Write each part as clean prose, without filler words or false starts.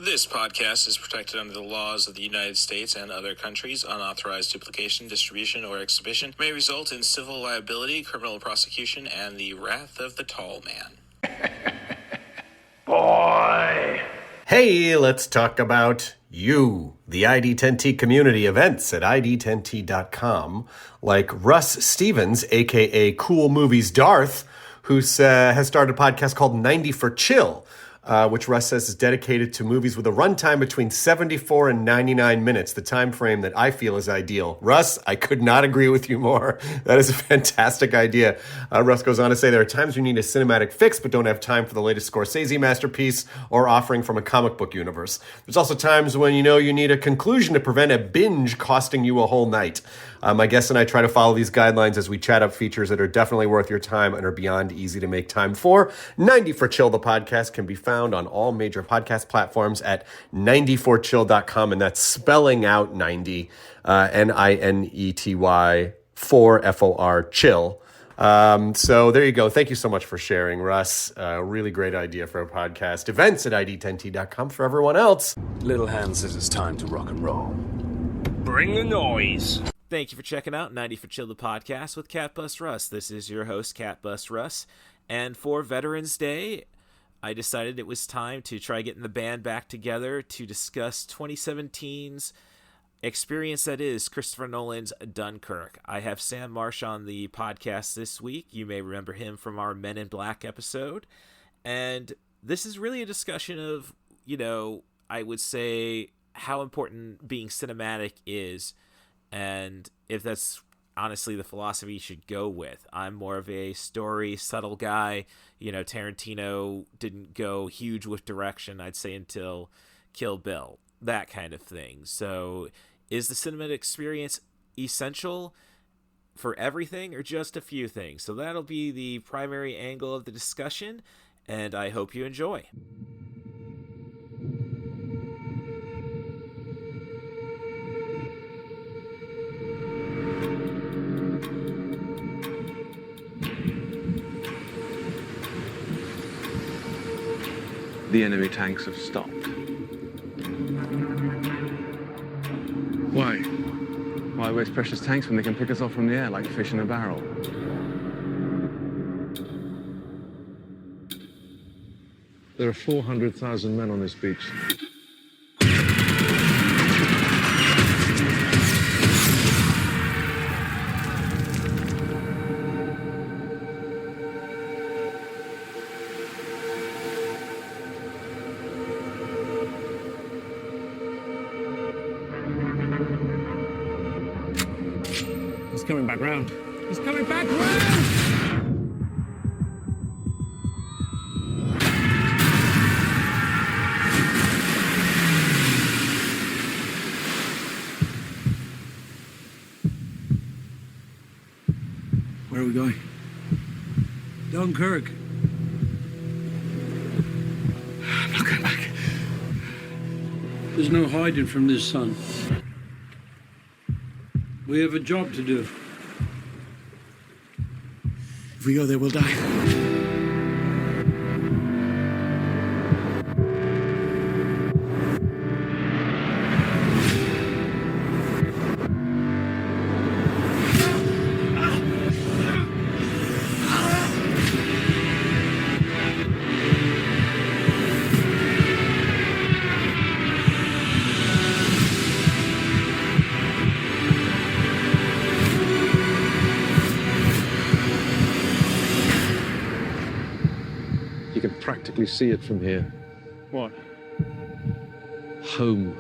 This podcast is protected under the laws of the United States and other countries. Unauthorized duplication, distribution, or exhibition may result in civil liability, criminal prosecution, and the wrath of the tall man. Boy! Hey, let's talk about you, the ID10T community events at ID10T.com, like Russ Stevens, aka Cool Movies Darth, who has started a podcast called 90 for Chill, which Russ says is dedicated to movies with a runtime between 74 and 99 minutes, the time frame that I feel is ideal. Russ, I could not agree with you more. That is a fantastic idea. Russ goes on to say there are times you need a cinematic fix but don't have time for the latest Scorsese masterpiece or offering from a comic book universe. There's also times when you need a conclusion to prevent a binge costing you a whole night. My guests and I try to follow these guidelines as we chat up features that are definitely worth your time and are beyond easy to make time for. 90 for Chill, the podcast, can be found on all major podcast platforms at 90forchill.com, and that's spelling out 90, Ninety, 4 chill. So there you go. Thank you so much for sharing, Russ. Really great idea for a podcast. Events at ID10T.com for everyone else. Little Hand says it's time to rock and roll. Bring the noise. Thank you for checking out 90 for Chill, the podcast with Cat Bus Russ. This is your host, Cat Bus Russ. And for Veterans Day, I decided it was time to try getting the band back together to discuss 2017's experience that is Christopher Nolan's Dunkirk. I have Sam Marsh on the podcast this week. You may remember him from our Men in Black episode. And this is really a discussion of, I would say how important being cinematic is, and if that's honestly the philosophy you should go with. I'm more of a story, subtle guy. Tarantino didn't go huge with direction, I'd say, until Kill Bill, that kind of thing. So is the cinematic experience essential for everything or just a few things? So that'll be the primary angle of the discussion, and I hope you enjoy. The enemy tanks have stopped. Why? Why waste precious tanks when they can pick us off from the air like fish in a barrel? There are 400,000 men on this beach. He's coming back round. He's coming back round! Where are we going? Dunkirk. I'm not going back. There's no hiding from this sun. We have a job to do. If we go there, we'll die. You can practically see it from here. What? Home.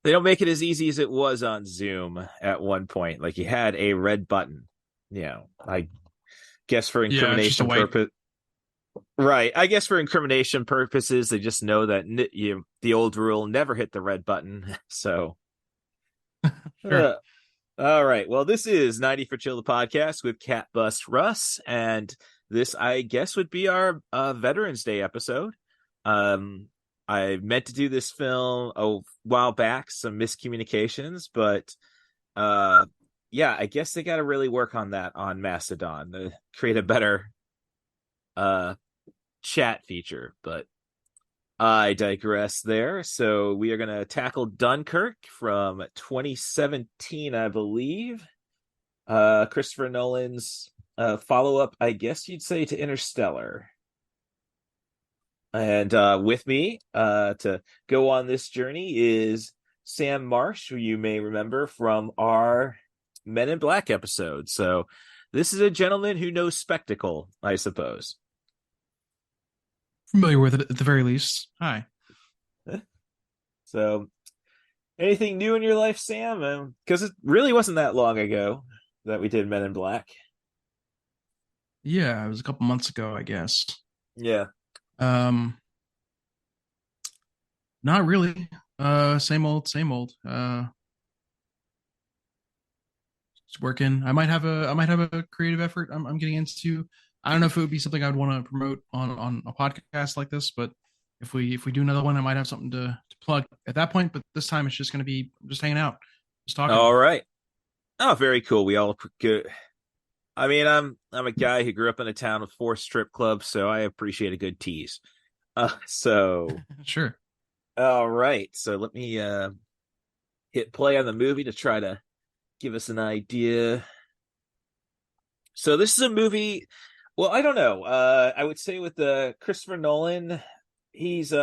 They don't make it as easy as it was on Zoom at one point. Like, you had a red button, I guess for incrimination purpose. Right. I guess for incrimination purposes, they just know that the old rule, never hit the red button. So, sure. All right. Well, this is 90 for Chill, the podcast with Cat Bust Russ, and this, I guess, would be our Veterans Day episode. Um, I meant to do this film a while back, some miscommunications, but yeah, I guess they got to really work on that on Mastodon to create a better uh chat feature. But I digress there. So we are going to tackle Dunkirk from 2017, I believe. Christopher Nolan's follow-up, I guess you'd say, to Interstellar. And with me to go on this journey is Sam Marsh, who you may remember from our Men in Black episode. So this is a gentleman who knows spectacle, I suppose. Familiar with it at the very least. Hi. So anything new in your life, Sam? Because it really wasn't that long ago that we did Men in Black. Yeah, it was a couple months ago, I guess. Yeah. Not really. Same old, same old. Just working. I might have a creative effort I'm getting into. I don't know if it would be something I'd want to promote on a podcast like this, but if we do another one, I might have something to plug at that point. But this time it's just going to be just hanging out, just talking. All right. Oh, very cool. We all good. I mean, I'm a guy who grew up in a town with 4 strip clubs, so I appreciate a good tease. So Sure. all right. So let me hit play on the movie to try to give us an idea. So this is a movie. Well, I don't know. I would say with Christopher Nolan, he's he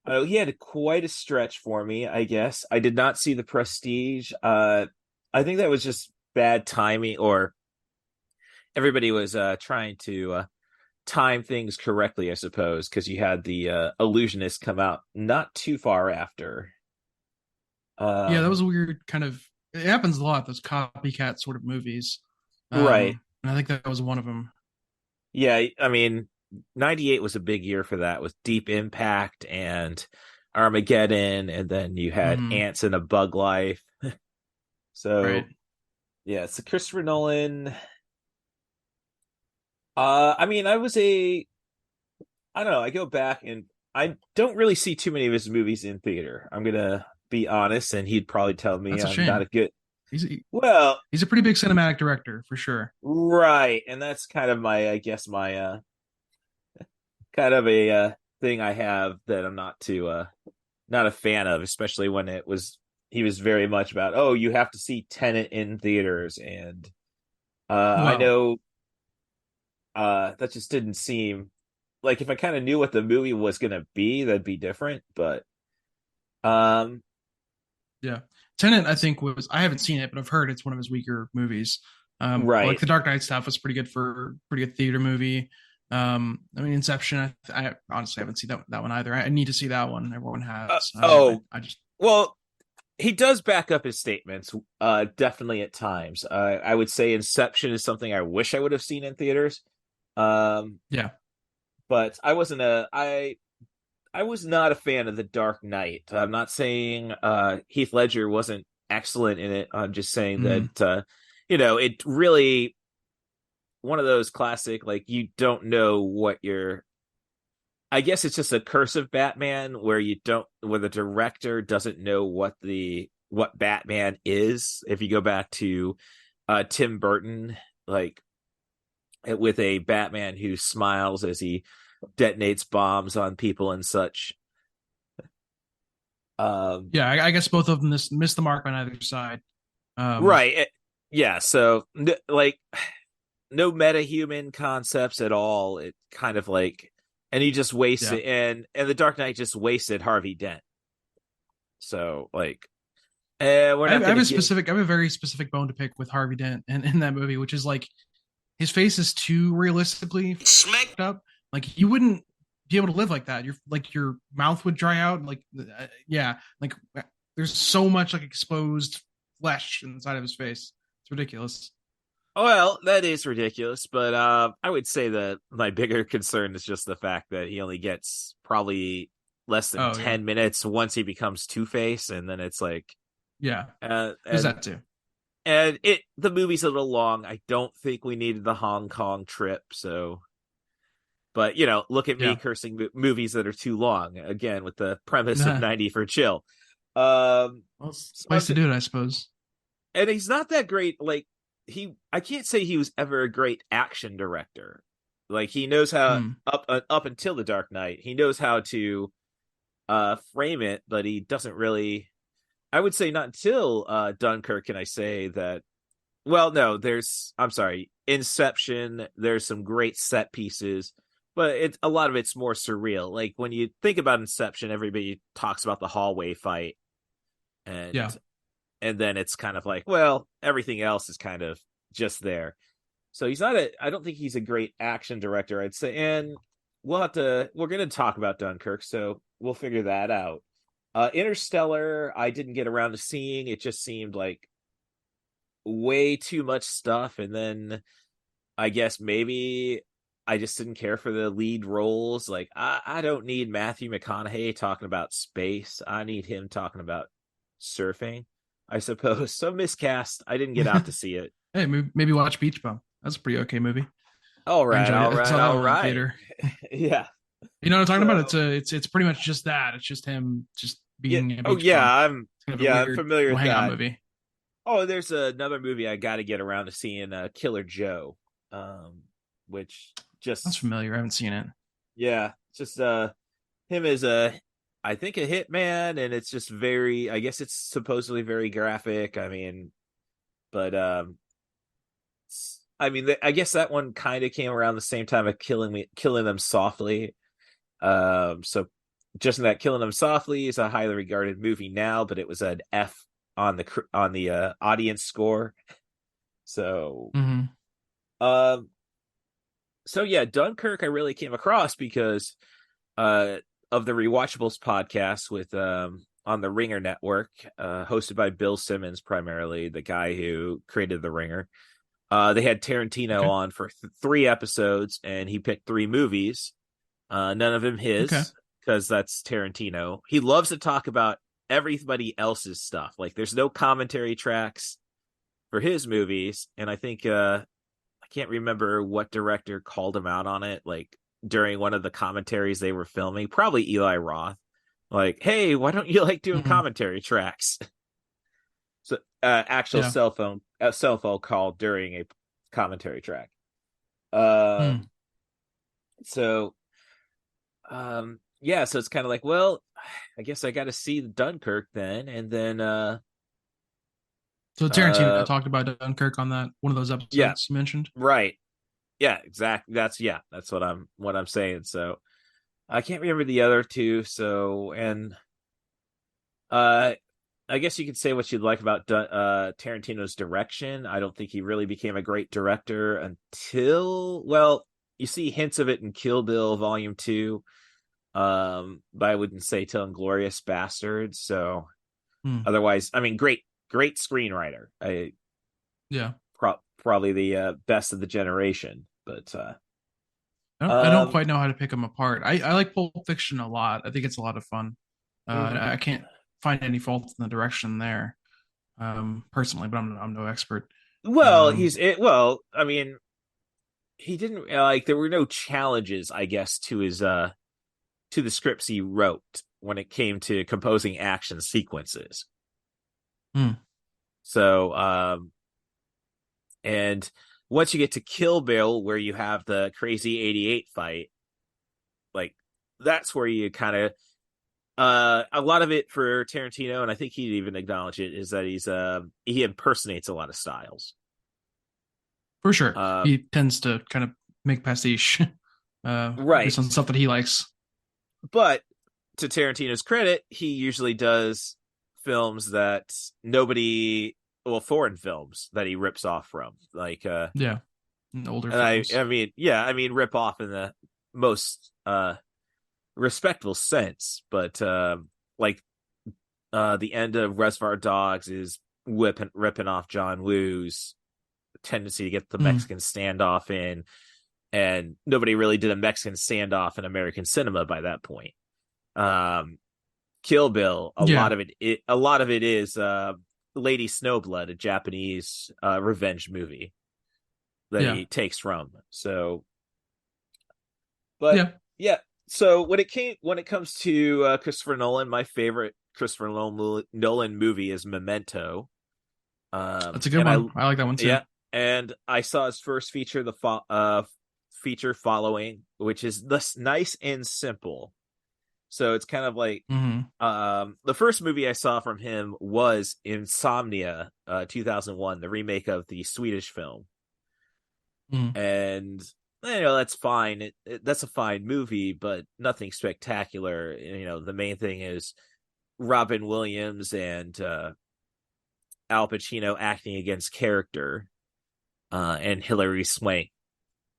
had quite a stretch for me, I guess. I did not see The Prestige. I think that was just bad timing, or everybody was trying to time things correctly, I suppose, because you had the Illusionist come out not too far after. Yeah, that was a weird kind of. It happens a lot. Those copycat sort of movies, right? And I think that was one of them. Yeah, I mean, 98 was a big year for that, with Deep Impact and Armageddon, and then you had Ants in a Bug Life. So, right. Yeah, so Christopher Nolan. I mean, I don't know, I go back and I don't really see too many of his movies in theater. I'm gonna be honest, and he'd probably tell me That's a I'm shame. not a good. Well, he's a pretty big cinematic director for sure. Right, and that's kind of my kind of a thing I have that I'm not not a fan of, especially when he was very much about, oh, you have to see Tenet in theaters, and I know that just didn't seem like, if I kind of knew what the movie was gonna be, that'd be different, but yeah. Tenet, I think, I haven't seen it, but I've heard it's one of his weaker movies. Right. Like the Dark Knight stuff was pretty good theater movie. I mean, Inception, I honestly haven't seen that one either. I need to see that one. Everyone has. Well, he does back up his statements, definitely at times. I would say Inception is something I wish I would have seen in theaters. Yeah. But I was not a fan of The Dark Knight. I'm not saying Heath Ledger wasn't excellent in it. I'm just saying that it really, one of those classic, like, you don't know what I guess it's just a curse of Batman, where the director doesn't know what Batman is. If you go back to Tim Burton, like, with a Batman who smiles as he detonates bombs on people and such. Yeah, I guess both of them missed the mark on either side. Right. Yeah. So, like, no meta-human concepts at all. It kind of like, and he just wasted, and The Dark Knight just wasted Harvey Dent. So, like, I have a very specific bone to pick with Harvey Dent in that movie, which is like, his face is too realistically smacked up. Like, you wouldn't be able to live like that. Your mouth would dry out. Like, like, there's so much like exposed flesh inside of his face. It's ridiculous. Well, that is ridiculous, but I would say that my bigger concern is just the fact that he only gets probably less than 10 minutes once he becomes Two-Face, and then it's like, Yeah, and there's that too. and the movie's a little long. I don't think we needed the Hong Kong trip. So, but look at me Yeah. cursing movies that are too long again with the premise of Nah. 90 for chill. Well, it's a So place to do it, I suppose. and he's not that great. Like I can't say he was ever a great action director. Like he knows how Hmm. up until The Dark Knight, he knows how to frame it, but he doesn't really. I would say not until Dunkirk can I say that. Well, no, I'm sorry, Inception. There's some great set pieces, but a lot of it's more surreal. Like when you think about Inception, everybody talks about the hallway fight, and Yeah. and then it's kind of like, well, everything else is kind of just there. So he's not I don't think he's a great action director, I'd say. And we're going to talk about Dunkirk, so we'll figure that out. Interstellar, I didn't get around to seeing. It just seemed like way too much stuff. And then I guess maybe I just didn't care for the lead roles. Like, I don't need Matthew McConaughey talking about space. I need him talking about surfing, I suppose. So miscast. I didn't get out to see it. Hey, maybe watch Beach Bum. That's a pretty okay movie. All I right, enjoyed all it. I right, saw that all one in the right. theater. Yeah. You know what I'm talking about? So- It's pretty much just that. It's just him just being Yeah. a Oh beach yeah, bum. It's kind of a I'm weird familiar little with hangout that. movie. Oh, there's another movie I got to get around to seeing, Killer Joe, which That's just familiar. I haven't seen it. yeah, just him as I think a hitman, and it's just very. I guess it's supposedly very graphic. I mean, but I guess that one kind of came around the same time of killing them softly. So just in that Killing Them Softly is a highly regarded movie now, but it was an F on the audience score. So Mm-hmm. um so yeah, Dunkirk I really came across because of the Rewatchables podcast with on the Ringer Network, hosted by Bill Simmons, primarily the guy who created the Ringer. They had Tarantino on for 3 episodes, and he picked 3 movies. None of them his, because that's Tarantino. He loves to talk about everybody else's stuff. Like there's no commentary tracks for his movies, and I think I can't remember what director called him out on it. Like during one of the commentaries they were filming, probably Eli Roth. Like, hey, why don't you like doing commentary tracks? So actual cell phone call during a commentary track. So yeah, so it's kind of like, well, I guess I got to see Dunkirk then, and then so Tarantino talked about Dunkirk on that one of those episodes you mentioned, right? Yeah, exactly. That's what I'm saying. So I can't remember the other 2. So and I guess you could say what you'd like about Tarantino's direction. I don't think he really became a great director until, well, you see hints of it in Kill Bill Volume 2. But I wouldn't say till Inglourious Bastards. So otherwise, I mean, great screenwriter. Probably the best of the generation. But I don't quite know how to pick them apart. I like Pulp Fiction a lot. I think it's a lot of fun. I can't find any faults in the direction there, personally, but I'm no expert. Well, well, I mean, he didn't like. There were no challenges, I guess, to his to the scripts he wrote when it came to composing action sequences. So, and once you get to Kill Bill, where you have the crazy 88 fight, like that's where you kind of a lot of it for Tarantino, and I think he'd even acknowledge it, is that he impersonates a lot of styles. For sure. He tends to kind of make pastiche right, based on stuff that he likes. But to Tarantino's credit, he usually does films that foreign films that he rips off from, like older films. I mean rip off in the most respectful sense, but like the end of Reservoir Dogs is ripping off John Woo's tendency to get the Mexican standoff in, and nobody really did a Mexican standoff in American cinema by that point. Kill Bill, a lot of it is Lady Snowblood, a Japanese revenge movie that he takes from. So, but yeah. So when it comes to Christopher Nolan, my favorite Christopher Nolan movie is Memento. That's a good one. I like that one too. Yeah, and I saw his first feature, feature following, which is this nice and simple. So it's kind of like the first movie I saw from him was Insomnia, 2001, the remake of the Swedish film. And that's fine. That's a fine movie, but nothing spectacular. The main thing is Robin Williams and Al Pacino acting against character, and Hilary Swank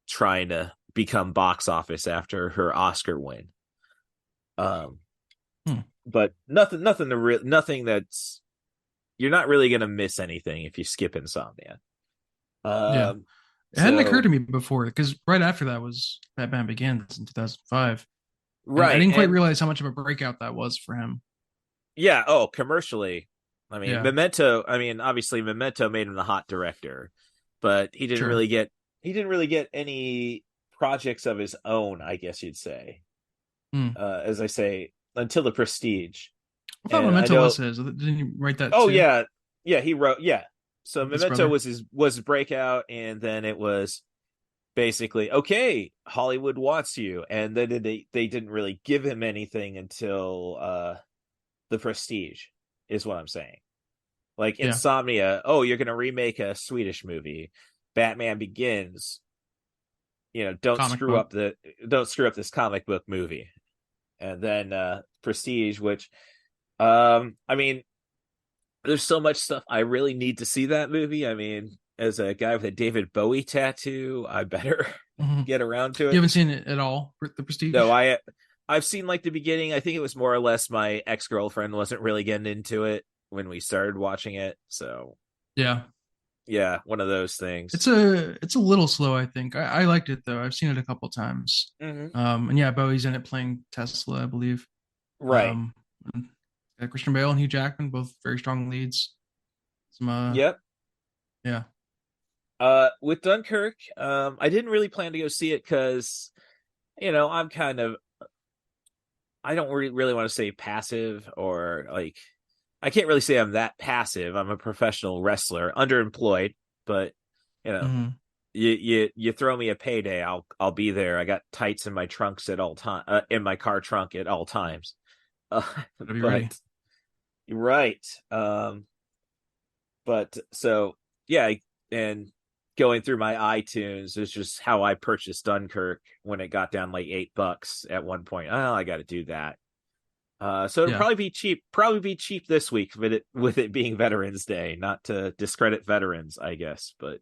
trying to become box office after her Oscar win. But nothing that's, you're not really gonna miss anything if you skip Insomnia. It hadn't occurred to me before, because right after that was Batman Begins in 2005. Right, I didn't quite realize how much of a breakout that was for him. Yeah. Oh, commercially, I mean, Memento. I mean, obviously, Memento made him the hot director, but he didn't really get any projects of his own, I guess you'd say. As I say, until The Prestige. I thought Memento was his. Didn't you write that? Oh, too? yeah, he wrote. Yeah, so Memento was his breakout, and then it was basically, okay, Hollywood wants you, and then they didn't really give him anything until The Prestige, is what I'm saying. Like Insomnia, you're gonna remake a Swedish movie. Batman Begins, don't screw up this comic book movie. And then Prestige, which I mean, there's so much stuff I really need to see that movie. I mean, as a guy with a David Bowie tattoo, I better get around to it. You haven't seen it at all, The Prestige? No, I've seen like the beginning. I think it was more or less my ex-girlfriend wasn't really getting into it when we started watching it. So yeah, one of those things. It's a little slow, I think. I liked it though. I've seen it a couple times. And yeah, Bowie's in it playing Tesla, I believe. Right. Christian Bale and Hugh Jackman, both very strong leads. Yep. Yeah. With Dunkirk, I didn't really plan to go see it because, I'm kind of, I don't really want to say passive, or like, I can't really say I'm that passive. I'm a professional wrestler, underemployed, but you throw me a payday, I'll be there. I got tights in my trunks at all time, in my car trunk at all times. Be ready. Right. But so yeah, and going through my iTunes is just how I purchased Dunkirk when it got down like $8 at one point. Oh, I got to do that. So it'll probably be cheap this week with it being Veterans Day. Not to discredit veterans, I guess, but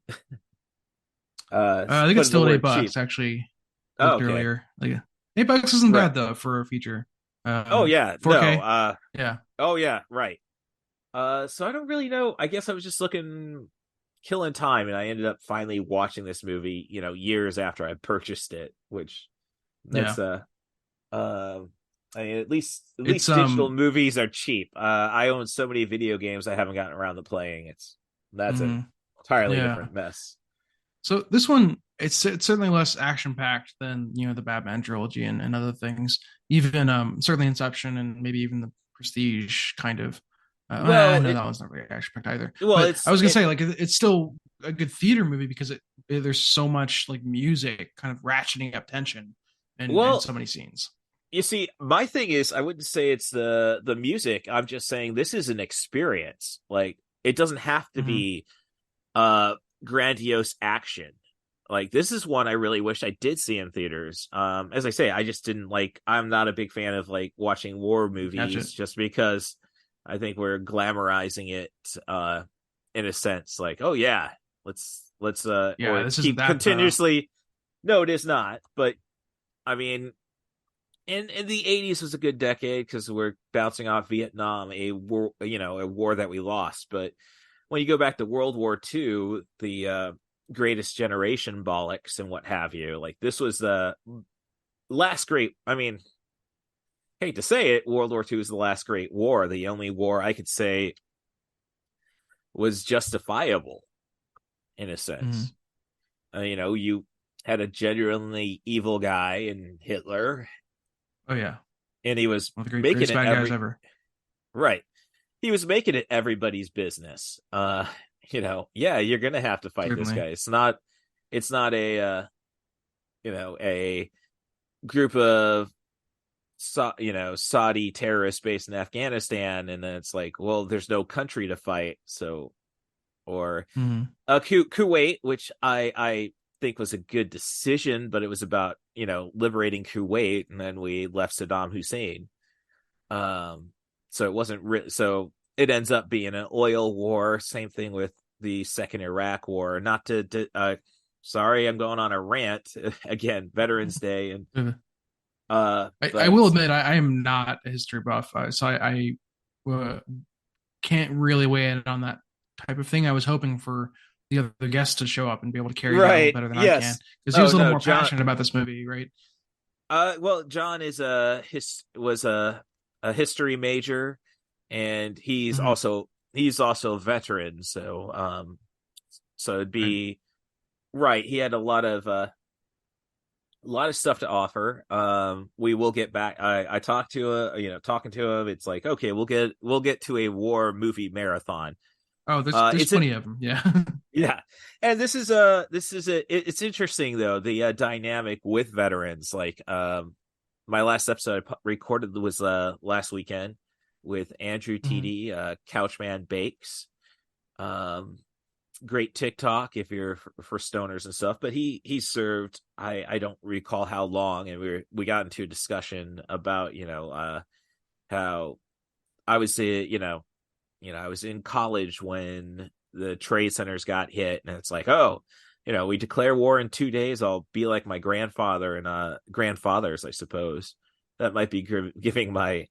I think it's still $8 cheap. Actually. Earlier, like $8 isn't bad though for a feature. 4K. No, yeah. Oh yeah, right. So I don't really know. I guess I was just killing time, and I ended up finally watching this movie, years after I purchased it, which that's I mean, at least digital movies are cheap. I own so many video games I haven't gotten around to playing. That's an entirely different mess. So this one, it's certainly less action packed than the Batman trilogy and other things. Even certainly Inception and maybe even the Prestige kind of. That one's not very action packed either. Well, I was gonna say like it's still a good theater movie because there's so much like music kind of ratcheting up tension and so many scenes. You see, my thing is, I wouldn't say it's the music. I'm just saying this is an experience. Like, it doesn't have to be grandiose action. Like, this is one I really wish I did see in theaters. As I say, I just didn't like. I'm not a big fan of like watching war movies just because I think we're glamorizing it in a sense. Like, oh yeah, let's this keep that continuously. No, it is not. But I mean. And the 80s was a good decade because we're bouncing off Vietnam, a war that we lost. But when you go back to World War II, the greatest generation bollocks and what have you, like this was the last great. I mean, hate to say it, World War II is the last great war. The only war I could say was justifiable in a sense. You had a genuinely evil guy in Hitler. Oh yeah, And he was one of the making greatest it bad guys ever. right. He was making it everybody's business. Yeah, you're gonna have to fight this Certainly. guy. It's not a group of Saudi terrorists based in Afghanistan, and then it's like, well, there's no country to fight, so or Kuwait, which I think was a good decision, but it was about liberating Kuwait, and then we left Saddam Hussein. So it wasn't so it ends up being an oil war. Same thing with the second Iraq war. Not to sorry, I'm going on a rant again. Veterans Day and I will admit I am not a history buff, so I can't really weigh in on that type of thing. I was hoping for the other guests to show up and be able to carry that a little better than I can, because he was a little more passionate about this movie, right? Well, John is was a history major, and he's also a veteran. So it'd be right. He had a lot of stuff to offer. We will get back. I talked to talking to him. It's like, okay, we'll get to a war movie marathon. Oh, there's plenty of them. Yeah. Yeah. And it's interesting though, the dynamic with veterans. Like my last episode I recorded was last weekend with Andrew TD, Couchman Bakes. Great TikTok if you're for stoners and stuff, but he served, I don't recall how long, and we got into a discussion about how I was I was in college when the trade centers got hit, and it's like, oh, we declare war in 2 days. I'll be like my grandfather and grandfathers, I suppose. That might be giving my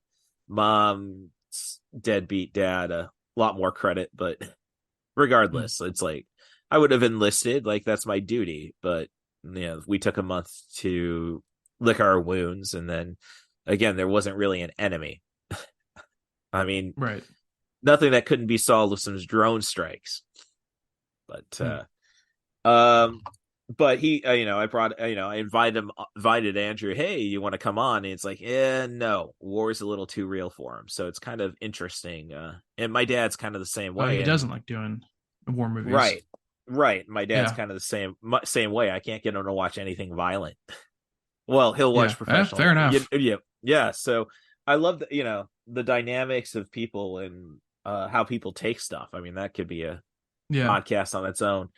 mom's deadbeat dad a lot more credit, but regardless, it's like I would have enlisted, like that's my duty. But we took a month to lick our wounds, and then again, there wasn't really an enemy. I mean, right. Nothing that couldn't be solved with some drone strikes. But but he, I brought, I invited Andrew. Hey, you want to come on? And it's like, no, war's a little too real for him. So it's kind of interesting. And my dad's kind of the same way. He doesn't like doing war movies. Right. My dad's kind of the same way. I can't get him to watch anything violent. Well, he'll watch professional. Fair enough. Yeah. So I love the dynamics of people and how people take stuff. I mean, that could be a podcast on its own.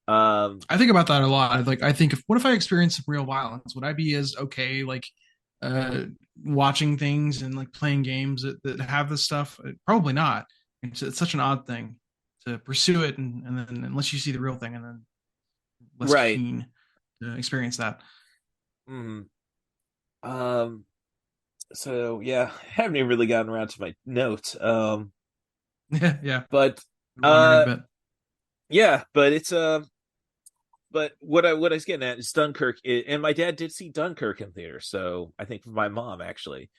I think about that a lot. Like, I think, what if I experienced some real violence? Would I be as okay, like, watching things and like playing games that have this stuff? Probably not. It's such an odd thing to pursue it, and then unless you see the real thing, and then less keen to experience that. So yeah, I haven't even really gotten around to my notes. Yeah. But yeah, but it's but what I was getting at is Dunkirk, and my dad did see Dunkirk in theater, so I think my mom actually.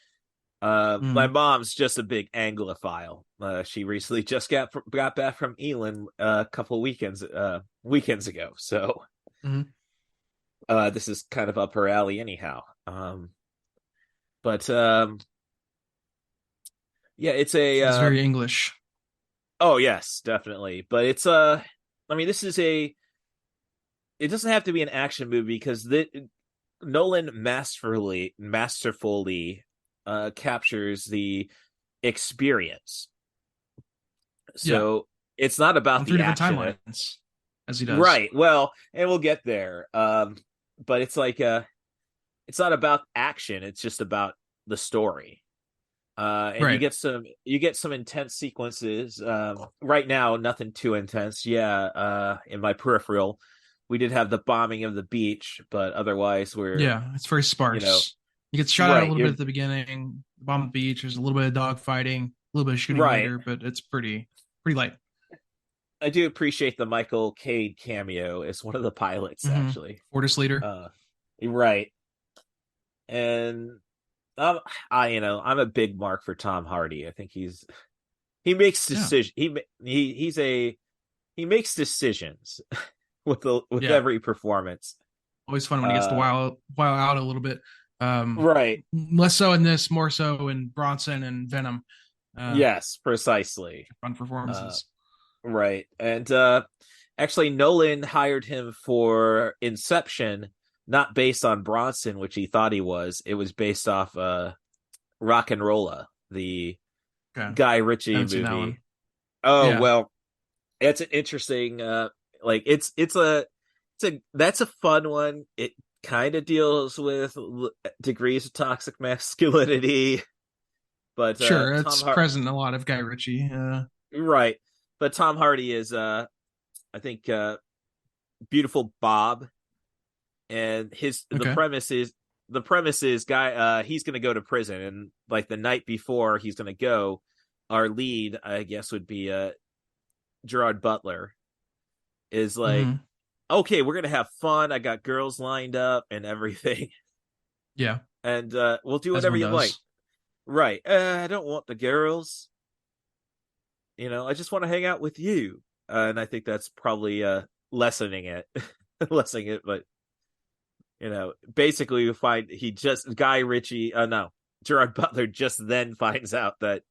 My mom's just a big Anglophile. She recently just got back from Elan a couple weekends ago, so this is kind of up her alley anyhow. But yeah, it's very English. Oh yes, definitely. But it's I mean, it doesn't have to be an action movie, because Nolan masterfully captures the experience. So it's not about on the 3 different action. Timelines, as he does. Right. Well, and we'll get there. But it's like it's not about action. It's just about the story. And you get some intense sequences. Right now, nothing too intense. Yeah. In my peripheral, we did have the bombing of the beach, but otherwise it's very sparse. You get shot out a little bit at the beginning, bomb the beach. There's a little bit of dogfighting, a little bit of shooting later, but it's pretty light. I do appreciate the Michael Caine cameo as one of the pilots, actually. Fortis leader. Right. And I'm a big mark for Tom Hardy. I think he's he makes decisions. He makes decisions with every performance. Always fun when he gets to wow out a little bit. Right. Less so in this, more so in Bronson and Venom. Yes, precisely. Fun performances. Right. And actually, Nolan hired him for Inception, not based on Bronson, which he thought he was. It was based off Rock and Rolla, the Guy Ritchie movie. Oh, yeah. Well, it's an interesting that's a fun one. It kind of deals with degrees of toxic masculinity, but sure, it's present in a lot of Guy Ritchie. Right, but Tom Hardy is I think Beautiful Bob, and the premise is guy he's going to go to prison, and like the night before he's going to go, our lead, I guess, would be Gerard Butler, is like, okay, we're gonna have fun. I got girls lined up and everything. Yeah, and we'll do whatever you like. Right? I don't want the girls. I just want to hang out with you. And I think that's probably lessening it, But basically, you find Gerard Butler just then finds out that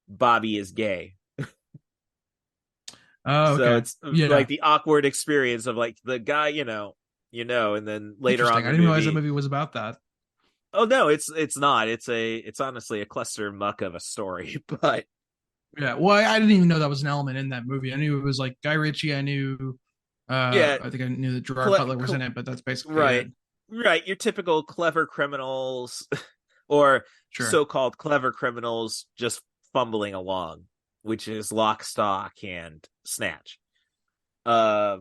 Bobby is gay. Oh, okay. So it's like the awkward experience of like the guy, and then later on, I didn't realize the movie was about that. Oh no, it's not. It's honestly a cluster muck of a story, but yeah. Well, I didn't even know that was an element in that movie. I knew it was like Guy Ritchie. I knew, I think I knew that Gerard Butler was in it, but that's basically right. It. Right, your typical clever criminals, or so-called clever criminals just fumbling along, which is Lock, Stock, and Snatch. Yeah.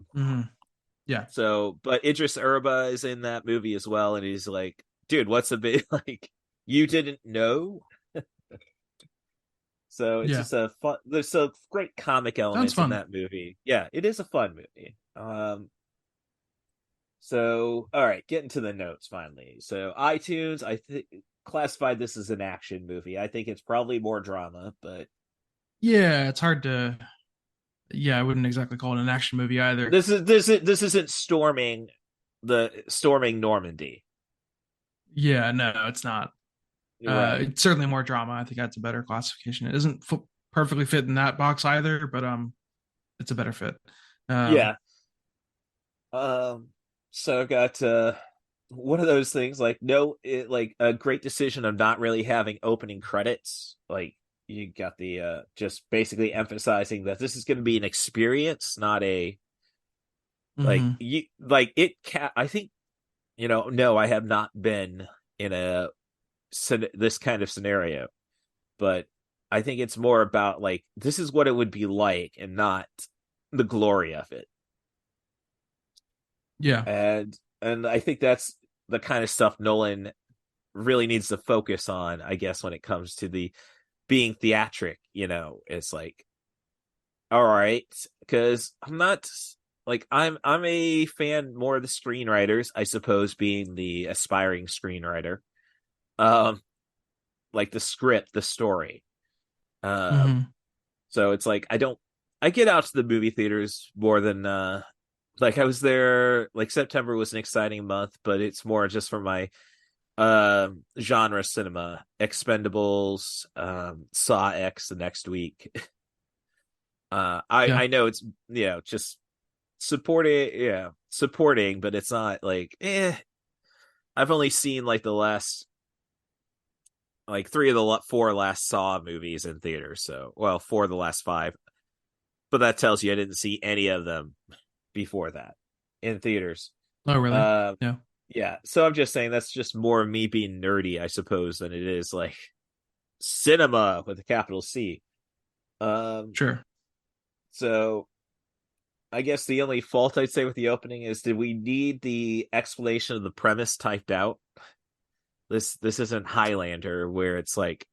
So, but Idris Elba is in that movie as well, and he's like, "Dude, what's a bit like? You didn't know?" So it's just a fun. There's some great comic elements in that movie. Yeah, it is a fun movie. So, all right, getting to the notes finally. So, iTunes, I think classified this as an action movie. I think it's probably more drama, but yeah, it's hard to. Yeah, I wouldn't exactly call it an action movie either. This isn't storming Normandy. Yeah, no, it's not. Right. It's certainly more drama. I think that's a better classification. It doesn't perfectly fit in that box either, but it's a better fit. Yeah. So I've got one of those things like a great decision of not really having opening credits. Like you got the just basically emphasizing that this is going to be an experience, not a I think no, I have not been in this kind of scenario, but I think it's more about like this is what it would be like and not the glory of it. Yeah. And I think that's the kind of stuff Nolan really needs to focus on, I guess, when it comes to the being theatric. It's like, all right, because I'm not like I'm a fan more of the screenwriters, I suppose, being the aspiring screenwriter. Like the script, the story. So it's like I get out to the movie theaters more than like I was there. Like September was an exciting month, but it's more just for my genre cinema. Expendables, Saw X the next week. I know it's just supporting, but it's not like I've only seen like the last like 3 of the 4 last Saw movies in theaters. So, well, 4 of the last 5. But that tells you I didn't see any of them before that in theaters. Oh, really? Yeah. Yeah. So I'm just saying that's just more me being nerdy, I suppose, than it is like cinema with a capital C. Sure. So I guess the only fault I'd say with the opening is, did we need the explanation of the premise typed out? This isn't Highlander where it's like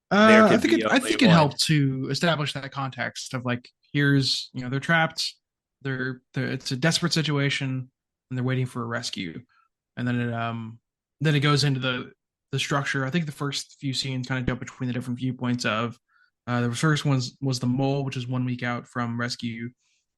I think it helped to establish that context of like, here's they're trapped, they're it's a desperate situation and they're waiting for a rescue, and then it goes into the structure. I think the first few scenes kind of jump between the different viewpoints of The first one was the Mole, which is 1 week out from Rescue.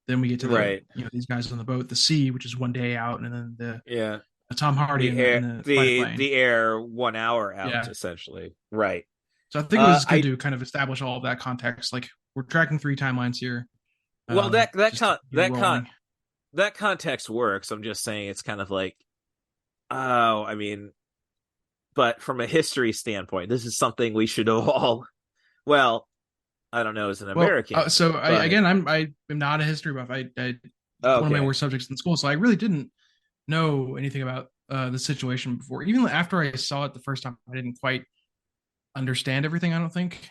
Then we get to the Right. these guys on the boat, the Sea, which is 1 day out, and then Yeah. the Tom Hardy The in air, the fighter the plane. the air 1 hour out Yeah. essentially. Right. So I think it was good I to kind of establish all of that context. Like we're tracking 3 timelines here. well that Just to get it rolling. that context works. I'm just saying it's kind of like, oh, I mean, but from a history standpoint, this is something we should all, well, I don't know, as an Well, American, so but I am not a history buff. One of my okay. worst subjects in school, so I really didn't know anything about the situation before. Even after I saw it the first time, I didn't quite understand everything. I don't think.